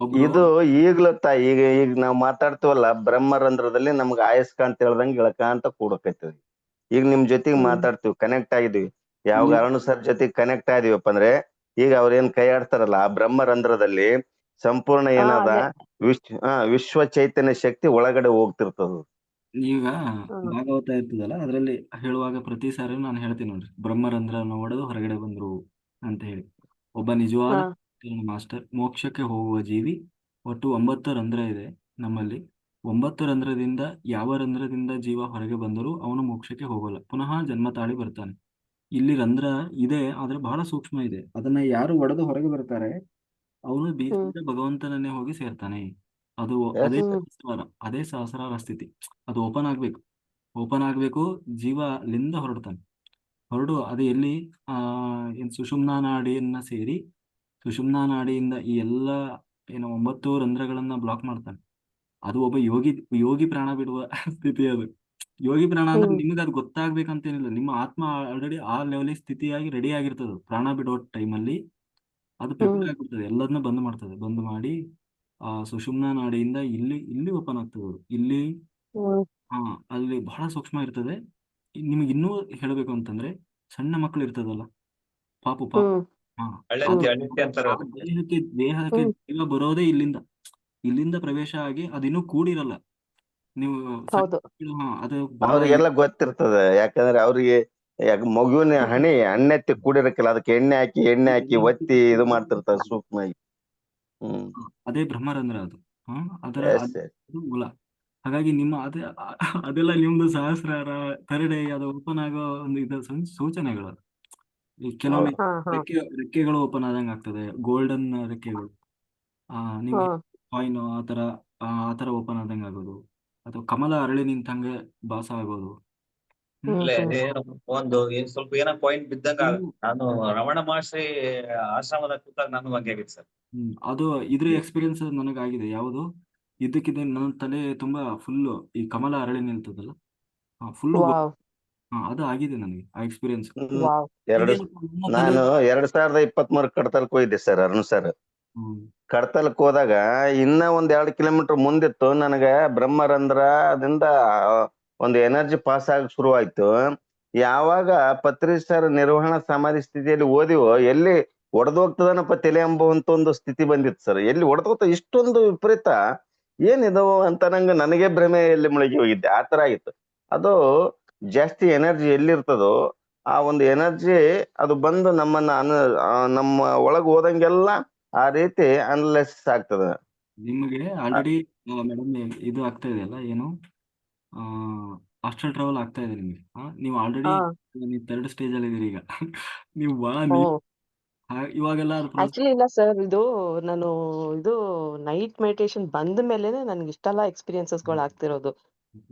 ಒಬ್ರು ಇದು ಈಗ್ಲತ್ತ ಈಗ ನಾವ್ ಮಾತಾಡ್ತೀವಲ್ಲ, ಬ್ರಹ್ಮರಂಧ್ರದಲ್ಲಿ ನಮ್ಗೆ ಆಯಸ್ಕ ಅಂತ ಹೇಳ್ದಂಗೆ ಇಳ್ಕಂತ ಕೂಡಕೈತದೆ. ಈಗ ನಿಮ್ ಜೊತೆಗೆ ಹ್ಮ್ ಮಾತಾಡ್ತೀವಿ, ಕನೆಕ್ಟ್ ಆಗಿದೀವಿ. ಯಾವಾಗ ಇಲ್ಲಿ ಅರುಣ್ ಸರ್ ಜೊತೆಗೆ ಕನೆಕ್ಟ್ ಆಗಿದೀವಪ್ಪ ಅಂದ್ರೆ, ಈಗ ಅವ್ರೇನ್ ಕೈ ಆಡ್ತಾರಲ್ಲ ಆ ಬ್ರಹ್ಮರಂಧ್ರದಲ್ಲಿ ಸಂಪೂರ್ಣ ಏನದ ಅದೇ. ವಿಶ್ವ ಚೈತನ್ಯ ಶಕ್ತಿ ಒಳಗಡೆ ಹೋಗ್ತಿರ್ತದ. ಈಗ ಹ್ಮ್ ಭಾಗವತ ಇರ್ತದಲ್ಲ, ಅದರಲ್ಲಿ ಹೇಳುವಾಗ ಪ್ರತಿ ಸಾರಿ ನಾನು ಹೇಳ್ತೀನಿ ನೋಡ್ರಿ, ಬ್ರಹ್ಮರಂಧ್ರನ ಒಡೆದು ಹೊರಗಡೆ ಬಂದ್ರು ಅಂತ ಹೇಳಿ. ಒಬ್ಬ ನಿಜವಾದ ಹಾ ಮಾಸ್ಟರ್, ಮೋಕ್ಷಕ್ಕೆ ಹೋಗುವ ಜೀವಿ. ಒಟ್ಟು 9 ರಂಧ್ರ ಇದೆ ನಮ್ಮಲ್ಲಿ. 9 ರಂಧ್ರದಿಂದ ಯಾವ ರಂಧ್ರದಿಂದ ಜೀವ ಹೊರಗೆ ಬಂದರೂ ಅವನು ಮೋಕ್ಷಕ್ಕೆ ಹೋಗಲ್ಲ, ಪುನಃ ಜನ್ಮ ತಾಳಿ ಬರ್ತಾನೆ. ಇಲ್ಲಿ ರಂಧ್ರ ಇದೆ, ಆದ್ರೆ ಬಹಳ ಸೂಕ್ಷ್ಮ ಇದೆ. ಅದನ್ನ ಯಾರು ಒಡೆದು ಹೊರಗೆ ಬರ್ತಾರೆ, ಅವನು ಹ್ಮ್ ಬೀಜದಿಂದ ಭಗವಂತನನ್ನೇ ಹೋಗಿ ಸೇರ್ತಾನೆ. ಅದು ಎಸ್ ಅದೇ ಹ್ಮ್ ಸಹಸ್ರಾರ, ಅದೇ ಸಹಸ್ರಾರ ಸ್ಥಿತಿ. ಅದು ಓಪನ್ ಆಗ್ಬೇಕು, ಜೀವ ಅಲ್ಲಿಂದ ಹೊರಡ್ತಾನೆ. ಹೊರಡು ಅದು ಎಲ್ಲಿ ಏನ್ ಸುಷುಮ್ನಾ ನಾಡಿಯನ್ನ ಸೇರಿ, ಸುಷುಮ್ನಾ ನಾಡಿಯಿಂದ ಈ ಎಲ್ಲ ಏನೋ 9 ರಂಧ್ರಗಳನ್ನ ಬ್ಲಾಕ್ ಮಾಡ್ತಾನೆ. ಅದು ಒಬ್ಬ ಯೋಗಿ ಪ್ರಾಣ ಬಿಡುವ ಸ್ಥಿತಿ ಅದು. ಯೋಗಿ ಪ್ರಾಣ ಅಂದ್ರೆ ಹ್ಮ್ ನಿಮ್ಗೆ ಅದು ಗೊತ್ತಾಗ್ಬೇಕಂತೇನಿಲ್ಲ. ನಿಮ್ಮ ಆತ್ಮ ಆಲ್ರೆಡಿ ಆ ಲೆವೆಲಿಗೆ ಸ್ಥಿತಿಯಾಗಿ ರೆಡಿ ಆಗಿರ್ತದೆ. ಪ್ರಾಣ ಬಿಡೋ ಟೈಮಲ್ಲಿ ಅದು ಹ್ಮ್ ಪ್ರಿಪೇರ್ ಆಗ್ಬಿಡ್ತದೆ, ಎಲ್ಲದನ್ನ ಬಂದ್ ಮಾಡ್ತದೆ. ಬಂದ್ ಮಾಡಿ ಆ ಸುಷುಮ್ನ ನಾಡಿಯಿಂದ ಇಲ್ಲಿ ಇಲ್ಲಿ ಓಪನ್ ಆಗ್ತದೆ ಅದು. ಇಲ್ಲಿ ಹ್ಮ್ ಹಾ ಅಲ್ಲಿ ಬಹಳ ಸೂಕ್ಷ್ಮ ಇರ್ತದೆ. ನಿಮ್ಗೆ ಇನ್ನೂ ಹೇಳಬೇಕು ಅಂತಂದ್ರೆ, ಸಣ್ಣ ಮಕ್ಕಳು ಇರ್ತದಲ್ಲ, ಪಾಪು ಹ್ಮ್ ಹಾ ಹ್ಮ್ ಅದು ಅಳಿತೆ ಅಂತಾರೆ ಆ ಅದಕ್ಕೆ. ದೇಹಕ್ಕೆ ಹ್ಮ್ ಜೀವ ಬರೋದೇ ಇಲ್ಲಿಂದ ಪ್ರವೇಶ ಆಗಿ ಅದಿನ್ನೂ ಕೂಡಿರಲ್ಲ. ನೀವು ಸಣ್ಣ ಹೌದು. ಮಕ್ಕಳು, ಅದು ಬಹಳ ಅವ್ರಿಗೆಲ್ಲ ಗೊತ್ತಿರ್ತದೆ, ಯಾಕಂದ್ರೆ ಅವ್ರಿಗೆ ಮಗುವಿನ ಹಣಿ ಹಣ್ಣೆತ್ತಿ ಕೂಡಿರಕ್ಕಿಲ್ಲ, ಅದಕ್ಕೆ ಎಣ್ಣೆ ಹಾಕಿ ಒತ್ತಿ ಇದು ಮಾಡ್ತಿರ್ತಾರೆ ಸೂಕ್ಷ್ಮವಾಗಿ. ಹ್ಮ್ ಅದೇ ಬ್ರಹ್ಮರಂಧ್ರ ಅದು. ಹಾ ಅದರ ಎಸ್ ಅದು ಮೂಲ. ಹಾಗಾಗಿ ನಿಮ್ಮ ಅದೆಲ್ಲ ನಿಮ್ದು ಸಹಸ್ರಾರ ಥರ್ಡ್ ಐ ಅದು ಓಪನ್ ಆಗೋ ಒಂದು ಸೂಚನೆಗಳು. ಈ ಕೆಲವೊಮ್ಮೆ ಹೌದು. ಹಾ ಹಾ ರೆಕ್ಕೆಗಳು ಓಪನ್ ಆದಂಗೆ ಆಗ್ತದೆ, ಗೋಲ್ಡನ್ ರೆಕ್ಕೆಗಳು. ಹಾ ನಿಮ್ಗೆ ಕಾಯಿನ್ ಆ ತರ ಓಪನ್ ಆದಂಗೆ ಆಗೋದು, ಅಥವಾ ಕಮಲ ಅರಳಿ ನಿಂತಂಗೆ ಭಾಸ ಆಗೋದು. ಹ್ಮ್ ಹ್ಮ್ ಅಲ್ಲೇ ಹ್ಮ್ ಏನು ಒಂದು ಸ್ವಲ್ಪ ಏನೋ ಪಾಯಿಂಟ್ ಬಿದ್ದಂಗ ನೀವು ಆಗುತ್ತೆ. ನಾನು ರಮಣ ಮಹರ್ಷಿ ಆಶ್ರಮದ ಕೂತಾಗ ನಾನು ಹಂಗೆ ಆಗಿತ್ತು ಸರ್. ಅದು ಇದ್ರ ಎಕ್ಸ್ಪೀರಿಯನ್ಸ್ ನನಗಾಗಿದೆ. ಯಾವುದು ಇದಕ್ಕಿದೆ, ನನ್ನ ತಲೆ ತುಂಬಾ ಫುಲ್ಲು ಈ ಕಮಲ ಅರಳಿ ನಿಲ್ತದಲ್ಲ, ಫುಲ್ಲು ವಾವ್ ಅದು ಆಗಿದೆ ನನಗೆ ಆ ಎಕ್ಸ್ಪೀರಿಯನ್ಸ್. ಹ್ಮ್ ವಾವ್ ಇದೇನಪ್ಪ ನನ್ನ ತಲೆ. ನಾನು 2023 ಕಡತಲ್ಕ್ ಹೋಗಿದ್ದೆ ಸರ್, ಅರುಣ್ ಸರ್. ಹ್ಮ್ ಕಡತಲ್ಕ್ ಹೋದಾಗ ಇನ್ನ ಒಂದ್ 2 ಕಿಲೋಮೀಟರ್ ಮುಂದಿತ್ತು, ನನಗ ಬ್ರಹ್ಮರಂಧ್ರದಿಂದ ಒಂದು ಎನರ್ಜಿ ಪಾಸ್ ಆಗ ಶುರು ಆಯ್ತು. ಯಾವಾಗ ಪತ್ರಿ ಸರ್ ನಿರ್ವಹಣಾ ಸಮಾಧಿ ಸ್ಥಿತಿಯಲ್ಲಿ ಓದಿವೋ, ಎಲ್ಲಿ ಒಡೆದೋಗ್ತದನಪ್ಪ ತಲೆ ಎಂಬುವಂತ ಒಂದು ಸ್ಥಿತಿ ಬಂದಿತ್ತು ಸರ್. ಎಲ್ಲಿ ಒಡೆದೋಗ್ತ ಇಷ್ಟೊಂದು ವಿಪರೀತ ಏನಿದಾವ ಅಂತ ನನಗೆ ಭ್ರಮೆಯಲ್ಲಿ ಮುಳುಗಿ ಹೋಗಿದ್ದೆ. ಆ ತರ ಆಗಿತ್ತು ಅದು. ಜಾಸ್ತಿ ಎನರ್ಜಿ ಎಲ್ಲಿರ್ತದೋ ಆ ಒಂದು ಎನರ್ಜಿ ಅದು ಬಂದು ನಮ್ಮ ಒಳಗ್ ಹೋದಂಗೆಲ್ಲ ಆ ರೀತಿ ಅನಲೈಸಿಸ್ ಆಗ್ತದ. ನಿಮಗೆ ಆಲ್ರೆಡಿ ಮೇಡಮ್ ಇದು ಆಗ್ತಾ ಇದೆಯಲ್ಲ, ಏನು ಆಸ್ಟ್ರಲ್ ಟ್ರಾವೆಲ್ ಆಗ್ತಾ ಇದೆ ನಿಮಗೆ. ನೀವು ಆಲ್ರೆಡಿ ಹಾ ನೀವು 3rd ಸ್ಟೇಜ್ ಅಲ್ಲಿ ಇದೀರಿ ಈಗ. ನೀವು ಬಹಳ ಓ ಇವಾಗೆಲ್ಲ ಅದು ಆಕ್ಚುಲಿ ಇಲ್ಲ ಸರ್, ನಾನು ಇದು ನೈಟ್ ಮೆಡಿಟೇಷನ್ ಬಂದ ಮೇಲೆನೆ ನನ್ಗೆ ಇಷ್ಟೆಲ್ಲ ಎಕ್ಸ್ಪೀರಿಯನ್ಸಸ್ಗಳು ಆಗ್ತಿರೋದು.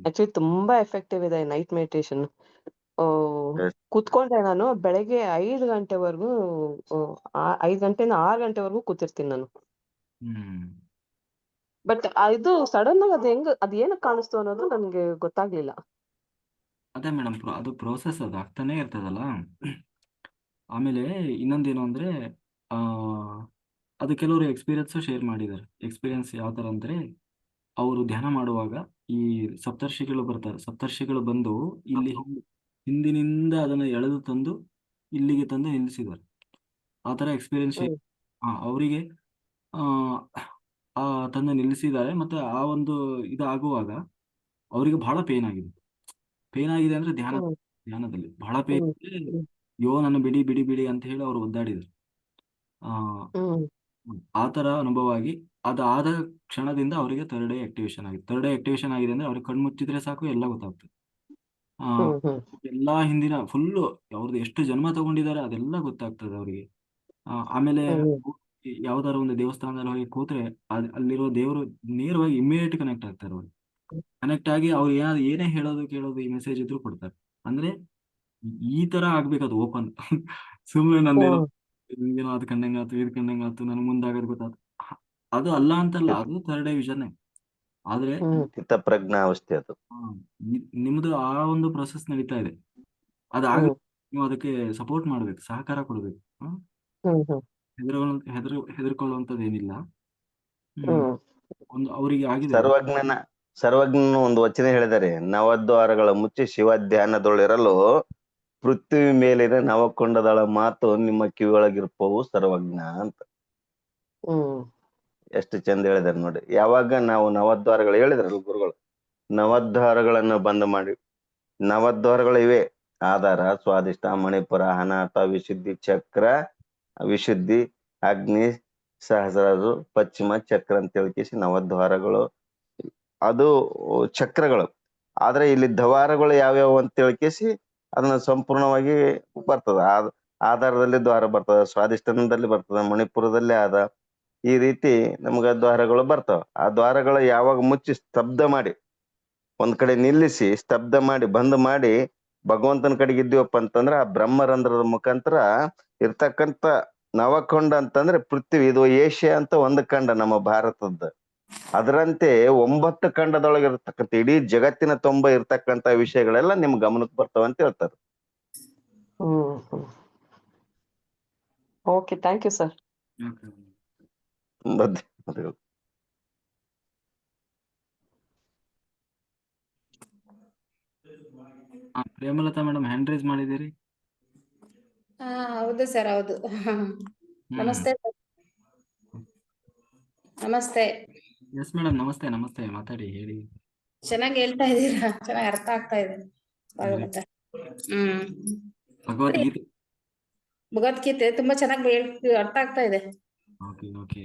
ಆಕ್ಚುಲಿ ತುಂಬಾ ಎಫೆಕ್ಟಿವ್ ಇದೆ ನೈಟ್ ಮೆಡಿಟೇಷನ್. ಕೂತ್ಕೊಂಡ್ರೆ ನಾನು ಬೆಳಗ್ಗೆ 5 ಗಂಟೆವರೆಗೂ 5 ಗಂಟೆಯಿಂದ 6 ಗಂಟೆವರೆಗೂ ಕೂತಿರ್ತೀನಿ ನಾನು. ಹ್ಮ್ ಬಟ್ ಇದು ಸಡನ್ ಆಗಿ ಅದು ಏನಕ್ಕೆ ಕಾಣಿಸ್ತು ಅನ್ನೋದು ನನ್ಗೆ ಗೊತ್ತಾಗ್ಲಿಲ್ಲ. ಅದೇ ಮೇಡಮ್, ಅದು ಪ್ರೋಸೆಸ್ ಅದು ಆಗ್ತಾನೆ ಇರ್ತದಲ್ಲ. ಆಮೇಲೆ ಇನ್ನೊಂದೇನು ಅಂದ್ರೆ, ಆ ಅದು ಕೆಲವರು ಎಕ್ಸ್ಪೀರಿಯನ್ಸ್ ಶೇರ್ ಮಾಡಿದ್ದಾರೆ. ಎಕ್ಸ್ಪೀರಿಯನ್ಸ್ ಯಾವ ತರ ಅಂದ್ರೆ, ಅವರು ಧ್ಯಾನ ಮಾಡುವಾಗ ಈ ಸಪ್ತರ್ಷಿಗಳು ಬರ್ತಾರೆ. ಸಪ್ತರ್ಷಿಗಳು ಬಂದು ಇಲ್ಲಿ ಹಿಂದಿನಿಂದ ಅದನ್ನ ಎಳೆದು ತಂದು ಇಲ್ಲಿಗೆ ತಂದು ನಿಲ್ಲಿಸಿದ್ದಾರೆ. ಆ ತರ ಎಕ್ಸ್ಪೀರಿಯನ್ಸ್ ಹ್ಮ್ ಅವರಿಗೆ ತಂದು ನಿಲ್ಲಿಸಿದ್ದಾರೆ. ಮತ್ತೆ ಆ ಒಂದು ಇದಾಗುವಾಗ ಅವರಿಗೆ ಬಹಳ ಪೇನ್ ಆಗಿದೆ. ಅಂದ್ರೆ ಹ್ಮ್ ಧ್ಯಾನದಲ್ಲಿ ಬಹಳ ಪೇನ್ ಹ್ಮ್ ಇದೆ. ಹ್ಮ್ ಯೋ ನನ್ನ ಬಿಡಿ ಬಿಡಿ ಬಿಡಿ ಅಂತ ಹೇಳಿ ಅವರು ಒದ್ದಾಡಿದ್ರು. ಆ ಹ್ಮ್ ಆ ತರ ಅನುಭವ ಆಗಿ ಅದಾದ ಕ್ಷಣದಿಂದ ಅವರಿಗೆ ಥರ್ಡ್ ಐ ಆಕ್ಟಿವೇಶನ್ ಆಗಿದೆ. ಥರ್ಡ್ ಐ ಆಕ್ಟಿವೇಶನ್ ಆಗಿದೆ ಅಂದ್ರೆ ಅವ್ರಿಗೆ ಕಣ್ಣು ಮುಚ್ಚಿದ್ರೆ ಸಾಕು, ಎಲ್ಲ ಗೊತ್ತಾಗ್ತದೆ. ಆ ಹ್ಮ್ ಹ್ಮ್ ಎಲ್ಲಾ ಹಿಂದಿನ ಫುಲ್ಲು ಅವ್ರದ್ದು ಎಷ್ಟು ಜನ್ಮ ತಗೊಂಡಿದ್ದಾರೆ ಅದೆಲ್ಲ ಗೊತ್ತಾಗ್ತದೆ ಅವರಿಗೆ. ಆಮೇಲೆ ಹ್ಮ್ ಯಾವ್ದಾರ ಒಂದು ದೇವಸ್ಥಾನದಲ್ಲಿ ಹೋಗಿ ಕೂತ್ರೆ ಅಲ್ಲಿರೋ ದೇವರು ನೇರವಾಗಿ ಇಮಿಡಿಯೇಟ್ ಕನೆಕ್ಟ್ ಆಗ್ತಾರೆ. ಅವ್ರು ಕನೆಕ್ಟ್ ಆಗಿ ಅವ್ರು ಏನೇ ಹೇಳೋದು ಕೇಳೋದು ಈ ಮೆಸೇಜ್ ಇದ್ರು ಕೊಡ್ತಾರೆ. ಅಂದ್ರೆ ಈ ತರ ಆಗ್ಬೇಕದು ಓಪನ್. ಸುಮ್ಮನೆ ನಂದೇನೋ ಏನೋ ಅದು ಕಂಡಂಗಾತು ಇದು ಕಂಡಂಗಾತು ನನ್ ಮುಂದಾಗದ್ ಗೊತ್ತಾಯ್ತು, ಅದು ಅಲ್ಲ ಅಂತಲ್ಲ, ಅದು ಥರ್ಡ್ ಐ ವಿಷನ್. ಆದ್ರೆ ಹ್ಮ್ ಚಿತ್ತ ಪ್ರಜ್ಞಾವಸ್ಥೆ ಅದು. ಆ, ನಿಮ್ದು ಆ ಒಂದು ಪ್ರೊಸೆಸ್ ನಡೀತಾ ಇದೆ. ಅದಾಗ ಹ್ಮ್ ನೀವು ಅದಕ್ಕೆ ಸಪೋರ್ಟ್ ಮಾಡ್ಬೇಕು, ಸಹಕಾರ ಕೊಡ್ಬೇಕು. ಹ್ಮ್ ಹ್ಮ್ ಹೆದರ್ಕೊಳ್ಳುವಂಥದ್ದು ಏನಿಲ್ಲ. ಹ್ಮ್ ಅವರಿಗೆ ಆಗಿದೆ ಅದು. ಸರ್ವಜ್ಞನ ಒಂದು ವಚನ ಹೇಳಿದ್ದಾರೆ, ನವದ್ವಾರಗಳ ಮುಚ್ಚಿ ಶಿವ ಧ್ಯಾನದೊಳಿರಲು ಪೃಥ್ವಿ ಮೇಲಿನ ನವಕೊಂಡದಳ ಮಾತು ನಿಮ್ಮ ಕಿವಿಯೊಳಗಿರ್ಪವು ಸರ್ವಜ್ಞ ಅಂತ. ಹ್ಮ್ ಎಷ್ಟು ಚಂದ ಹೇಳಿದಾರೆ ನೋಡಿ. ಯಾವಾಗ ನಾವು ನವದ್ವಾರಗಳು ಹೇಳಿದ್ರಲ್ಲ ಗುರುಗಳು, ನವದ್ವಾರಗಳನ್ನು ಬಂದ್ ಮಾಡಿ, ನವದ್ವಾರಗಳು ಇವೆ: ಆಧಾರ, ಸ್ವಾದಿಷ್ಟ, ಮಣಿಪುರ, ಅನಾಥ, ವಿಶುದ್ಧಿ ಚಕ್ರ, ವಿಶುದ್ಧಿ, ಅಗ್ನಿ, ಸಹಸ್ರಾರು, ಪಶ್ಚಿಮ ಚಕ್ರ ಅಂತ ಹೇಳ್ಕೇಸಿ ನವದ್ವಾರಗಳು. ಅದು ಚಕ್ರಗಳು. ಆದ್ರೆ ಇಲ್ಲಿ ದ್ವಾರಗಳು ಯಾವ್ಯಾವ ಅಂತ ಹೇಳ್ಕೇಸಿ ಅದನ್ನ ಸಂಪೂರ್ಣವಾಗಿ ಬರ್ತದ. ಆಧಾರದಲ್ಲಿ ದ್ವಾರ ಬರ್ತದ, ಸ್ವಾದಿಷ್ಠಾನದಲ್ಲಿ ಬರ್ತದ, ಮಣಿಪುರದಲ್ಲಿ ಈ ರೀತಿ ನಮ್ಗ ದ್ವಾರಗಳು ಬರ್ತಾವ. ಆ ದ್ವಾರಗಳು ಯಾವಾಗ ಮುಚ್ಚಿ ಸ್ತಬ್ಧ ಮಾಡಿ ಒಂದ್ ಕಡೆ ನಿಲ್ಲಿಸಿ ಸ್ತಬ್ಧ ಮಾಡಿ ಬಂದ್ ಮಾಡಿ ಭಗವಂತನ ಕಡೆಗೆ ಇದ್ದೀವಪ್ಪ ಅಂತಂದ್ರ ಆ ಬ್ರಹ್ಮರಂಧ್ರದ ಮುಖಾಂತರ ಇರ್ತಕ್ಕಂಥ ನವಖಂಡ ಅಂತಂದ್ರೆ ಪೃಥ್ವಿ, ಇದು ಏಷ್ಯಾ ಅಂತ ಒಂದು ಖಂಡ ನಮ್ಮ ಭಾರತದ. ಅದರಂತೆ 9 ಖಂಡದೊಳಗೆ ಇರತಕ್ಕಂಥ ಇಡೀ ಜಗತ್ತಿನ ಇರ್ತಕ್ಕಂಥ ವಿಷಯಗಳೆಲ್ಲ ನಿಮ್ ಗಮನಕ್ಕೆ ಬರ್ತಾವ ಅಂತ ಹೇಳ್ತಾರೆ. Okay, thank you sir. ಧನ್ಯವಾದಗಳು. ಪ್ರೇಮಲತಾ ಮೇಡಮ್ ಹ್ಯಾಂಡ್ ರೈಸ್ ಮಾಡಿದ್ದೀರಿ. ಹೌದು ಸರ್, ಹೌದು. ನಮಸ್ತೆ ಸರ್. ನಮಸ್ತೆ. ಎಸ್ ಮೇಡಮ್, ನಮಸ್ತೆ ನಮಸ್ತೆ, ಮಾತಾಡಿ, ಹೇಳಿ. ಚೆನ್ನಾಗಿ ಹೇಳ್ತಾ ಇದ್ದೀರಾ, ಚೆನ್ನಾಗಿ ಅರ್ಥ ಆಗ್ತಾ ಇದೆ ಭಾಗವತ. ಭಗವದ್ಗೀತೆ. ಭಗವದ್ಗೀತೆ ತುಂಬಾ ಚೆನ್ನಾಗಿ ಅರ್ಥ ಆಗ್ತಾ ಇದೆ. Okay okay.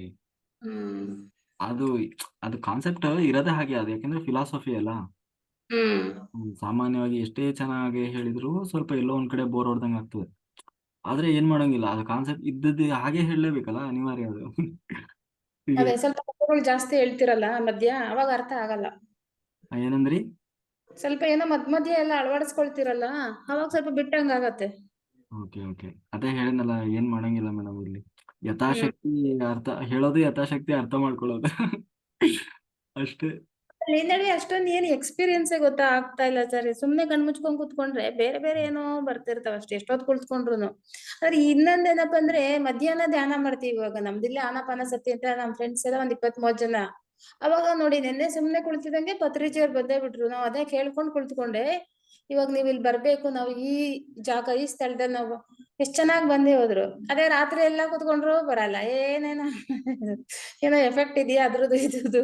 ಹ್ಮ್ ಅದು ಕಾನ್ಸೆಪ್ಟ್ ಇರೋದೇ ಹಾಗೆ, ಅದು ಯಾಕಂದ್ರೆ ಫಿಲಾಸಫಿ ಅಲ್ಲ. ಸಾಮಾನ್ಯವಾಗಿ ಎಷ್ಟೇ ಚೆನ್ನಾಗಿ ಹೇಳಿದ್ರು ಸ್ವಲ್ಪ ಎಲ್ಲೋ ಒಂದ್ ಕಡೆ ಬೋರ್ ಹೊಡ್ದಂಗ್ ಆಗ್ತದೆ. ಆದ್ರೆ ಏನ್ ಮಾಡಂಗಿಲ್ಲ, ಅದು ಕಾನ್ಸೆಪ್ಟ್ ಇದ್ದದ್ದು ಹಾಗೆ ಹೇಳಲೇಬೇಕಲ್ಲ, ಅನಿವಾರ್ಯ ಅದು. ಅದೇ ಸ್ವಲ್ಪ ಪದಗಳು ಜಾಸ್ತಿ ಹೇಳ್ತಿರಲ್ಲ ಮಧ್ಯ, ಅವಾಗ ಅರ್ಥ ಆಗಲ್ಲ. ಏನಂದ್ರಿ? ಸ್ವಲ್ಪ ಏನೋ ಮಧ್ಯ ಎಲ್ಲ ಅಳವಡಿಸ್ಕೊಳ್ತಿರಲ್ಲ, ಅವಾಗ ಸ್ವಲ್ಪ ಬಿಟ್ಟಂಗ ಆಗತ್ತೆ. ಓಕೆ ಓಕೆ, ಅದೇ ಹೇಳಿದ್ನಲ್ಲ, ಏನ್ ಮಾಡಂಗಿಲ್ಲ ಮೇಡಮ್, ಇಲ್ಲಿ ಯಥಾಶಕ್ತಿ ಅರ್ಥ ಹೇಳೋದು, ಯಥಾಶಕ್ತಿ ಅರ್ಥ ಮಾಡ್ಕೊಳ್ಳೋದು ಅಷ್ಟೇ. ಹಿಂದಡಿ ಅಷ್ಟೊಂದು ಏನು ಎಕ್ಸ್ಪೀರಿಯನ್ಸೇ ಆಗ್ತಾ ಇಲ್ಲ ಸರ್. ಸುಮ್ನೆ ಕಣ್ ಮುಚ್ಕೊಂಡ್ ಕೂತ್ಕೊಂಡ್ರೆ ಬೇರೆ ಬೇರೆ ಏನೋ ಬರ್ತಿರ್ತಾವ ಅಷ್ಟೇ, ಎಷ್ಟೊತ್ತು ಕುಳಿತ್ಕೊಂಡ್ರುನು. ಆದ್ರೆ ಇನ್ನೊಂದೇನಪ್ಪ ಅಂದ್ರೆ, ಮಧ್ಯಾಹ್ನ ಧ್ಯಾನ ಮಾಡ್ತೀವಿ. ಇವಾಗ ನಮ್ದಿಲ್ಲ ಆನಾಪಾನಸತಿ ಅಂತ ನಮ್ ಫ್ರೆಂಡ್ಸ್ ಎಲ್ಲ ಒಂದ್ 20-30 ಜನ. ಅವಾಗ ನೋಡಿ, ನೆನ್ನೆ ಸುಮ್ನೆ ಕುಳಿತಿದಂಗೆ ಪತ್ರಿಜಿಯವ್ರು ಬಂದೇ ಬಿಟ್ರು. ನಾವ್ ಅದೇ ಕೇಳ್ಕೊಂಡ್ ಕುಳಿತ್ಕೊಂಡೆ, ಇವಾಗ ನೀವ್ ಇಲ್ಲಿ ಬರ್ಬೇಕು, ನಾವು ಈ ಜಾಗ ಈ ಸ್ಥಳದಲ್ಲಿ ನಾವು ಎಷ್ಟ್ ಚೆನ್ನಾಗ್ ಬಂದೇ ಹೋದ್ರು. ಅದೇ ರಾತ್ರಿ ಎಲ್ಲ ಕುತ್ಕೊಂಡ್ರು ಬರಲ್ಲ, ಏನೇನೋ ಏನೋ ಎಫೆಕ್ಟ್ ಇದೆಯಾ ಅದ್ರದ್ದು ಇದ್ರದ್ದು.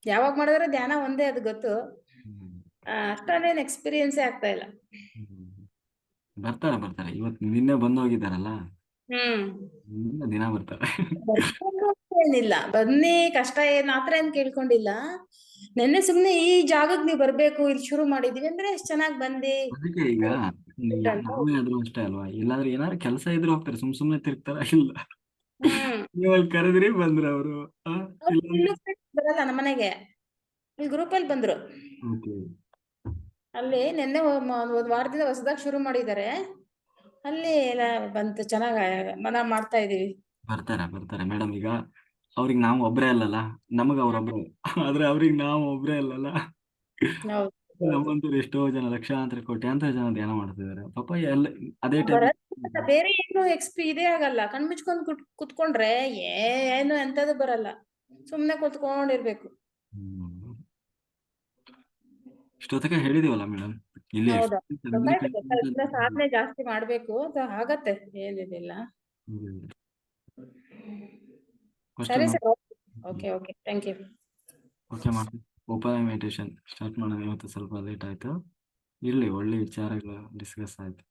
ಯಾವಾಗ ಮಾಡಿದ್ರೆ ಧ್ಯಾನ ಒಂದೇ, ಅದು ಗೊತ್ತು. ಅಷ್ಟೊಂದೇನು ಎಕ್ಸ್ಪೀರಿಯನ್ಸೇ ಆಗ್ತಾ ಇಲ್ಲ. ಬರ್ತಾರೆ ಇವತ್ತು ನಿನ್ನೆ ಬಂದು ಹೋಗಿದ್ದಾರಲ್ಲ, ದಿನ ಬರ್ತಾರೆ. ಏನಿಲ್ಲ, ಬನ್ನಿ ಕಷ್ಟ ಏನ್ ಆತರ ಏನ್ ಕೇಳ್ಕೊಂಡಿಲ್ಲ. ನೆನ್ನೆ ಸುಮ್ನೆ ಈ ಜಾಗಕ್ ನೀವ್ ಬರ್ಬೇಕು, ಇಲ್ಲಿ ಶುರು ಮಾಡಿದೀವಿ ಅಂದ್ರೆ ಎಷ್ಟ್ ಚೆನ್ನಾಗ್ ಬಂದಿ. ಅದಕ್ಕೆ ಈಗ ನಾವೇ ಆದ್ರೂ ಅಷ್ಟೇ ಅಲ್ವಾ, ಎಲ್ಲಾದ್ರೂ ಏನಾದ್ರು ಕೆಲಸ ಇದ್ರೆ ಹೋಗ್ತಾರೆ, ಸುಮ್ನೆ ತಿರ್ಗ್ತಾರ ಇಲ್ಲ. ನೀವ್ ಅಲ್ಲಿ ಕರೆದ್ರಿ ಬಂದ್ರ ಅವರು. ಬರಲ್ಲ ನಮ್ಮನೆಗೆ, ಇಲ್ಲಿ ಗ್ರೂಪ್ ಅಲ್ಲಿ ಬಂದ್ರು. ಅಲ್ಲಿ ನಿನ್ನೆ ಒಂದ್ ವಾರದಿಂದ ಹೊಸದಾಗಿ ಶುರು ಮಾಡಿದ್ದಾರೆ, ಅಲ್ಲಿ ಎಲ್ಲ ಬಂತು, ಚೆನ್ನಾಗ ಮನ ಮಾಡ್ತಾ ಇದೀವಿ. ಬರ್ತಾರೆ ಮೇಡಮ್. ಈಗ ಅವ್ರಿಗೆ ನಾವು ಒಬ್ರೇ ಅಲ್ಲಲ್ಲ, ನಮಗ ಅವ್ರೊಬ್ರು, ಆದ್ರೆ ಅವ್ರಿಗೆ ನಾವು ಒಬ್ರೇ ಅಲ್ಲಲ್ಲ. ನಮ್ಮಂತವ್ರು ಎಷ್ಟೋ ಜನ, ಲಕ್ಷಾಂತರ ಕೋಟ್ಯಾಂತರ ಜನ ಧ್ಯಾನ ಮಾಡ್ತಿದ್ದಾರೆ ಪಾಪ. ಎಲ್ಲ ಅದೇ ಟೈಮ್ ಬೇರೆ ಏನು ಇದೇ ಆಗಲ್ಲ. ಕಣ್ಮುಚ್ಕೊಂಡ್ ಕುತ್ಕೊಂಡ್ರೆ ಏನು ಎಂತದು ಬರಲ್ಲ, ಸುಮ್ನೆ ಕುತ್ಕೊಂಡಿರ್ಬೇಕು. ಇಷ್ಟೊತ್ತಕ ಹೇಳಿದೀವಲ್ಲ ಮೇಡಮ್, ಇಲ್ಲಿ ಸಾಧನೆ ಜಾಸ್ತಿ ಮಾಡ್ಬೇಕು, ಆಗತ್ತೆ, ಏನಿದಿಲ್ಲ. ಸರಿ sir, okay okay, thank you. Okay ಮಾಡ್ತೀವಿ. ಓಪನ್ ಮೆಡಿಟೇಷನ್ ಸ್ಟಾರ್ಟ್ ಮಾಡೋಣ. ಇವತ್ತು ಸ್ವಲ್ಪ ಲೇಟ್ ಆಯ್ತು, ಇರ್ಲಿ, ಒಳ್ಳೆ ವಿಚಾರಗಳು ಡಿಸ್ಕಸ್ ಆಯ್ತು.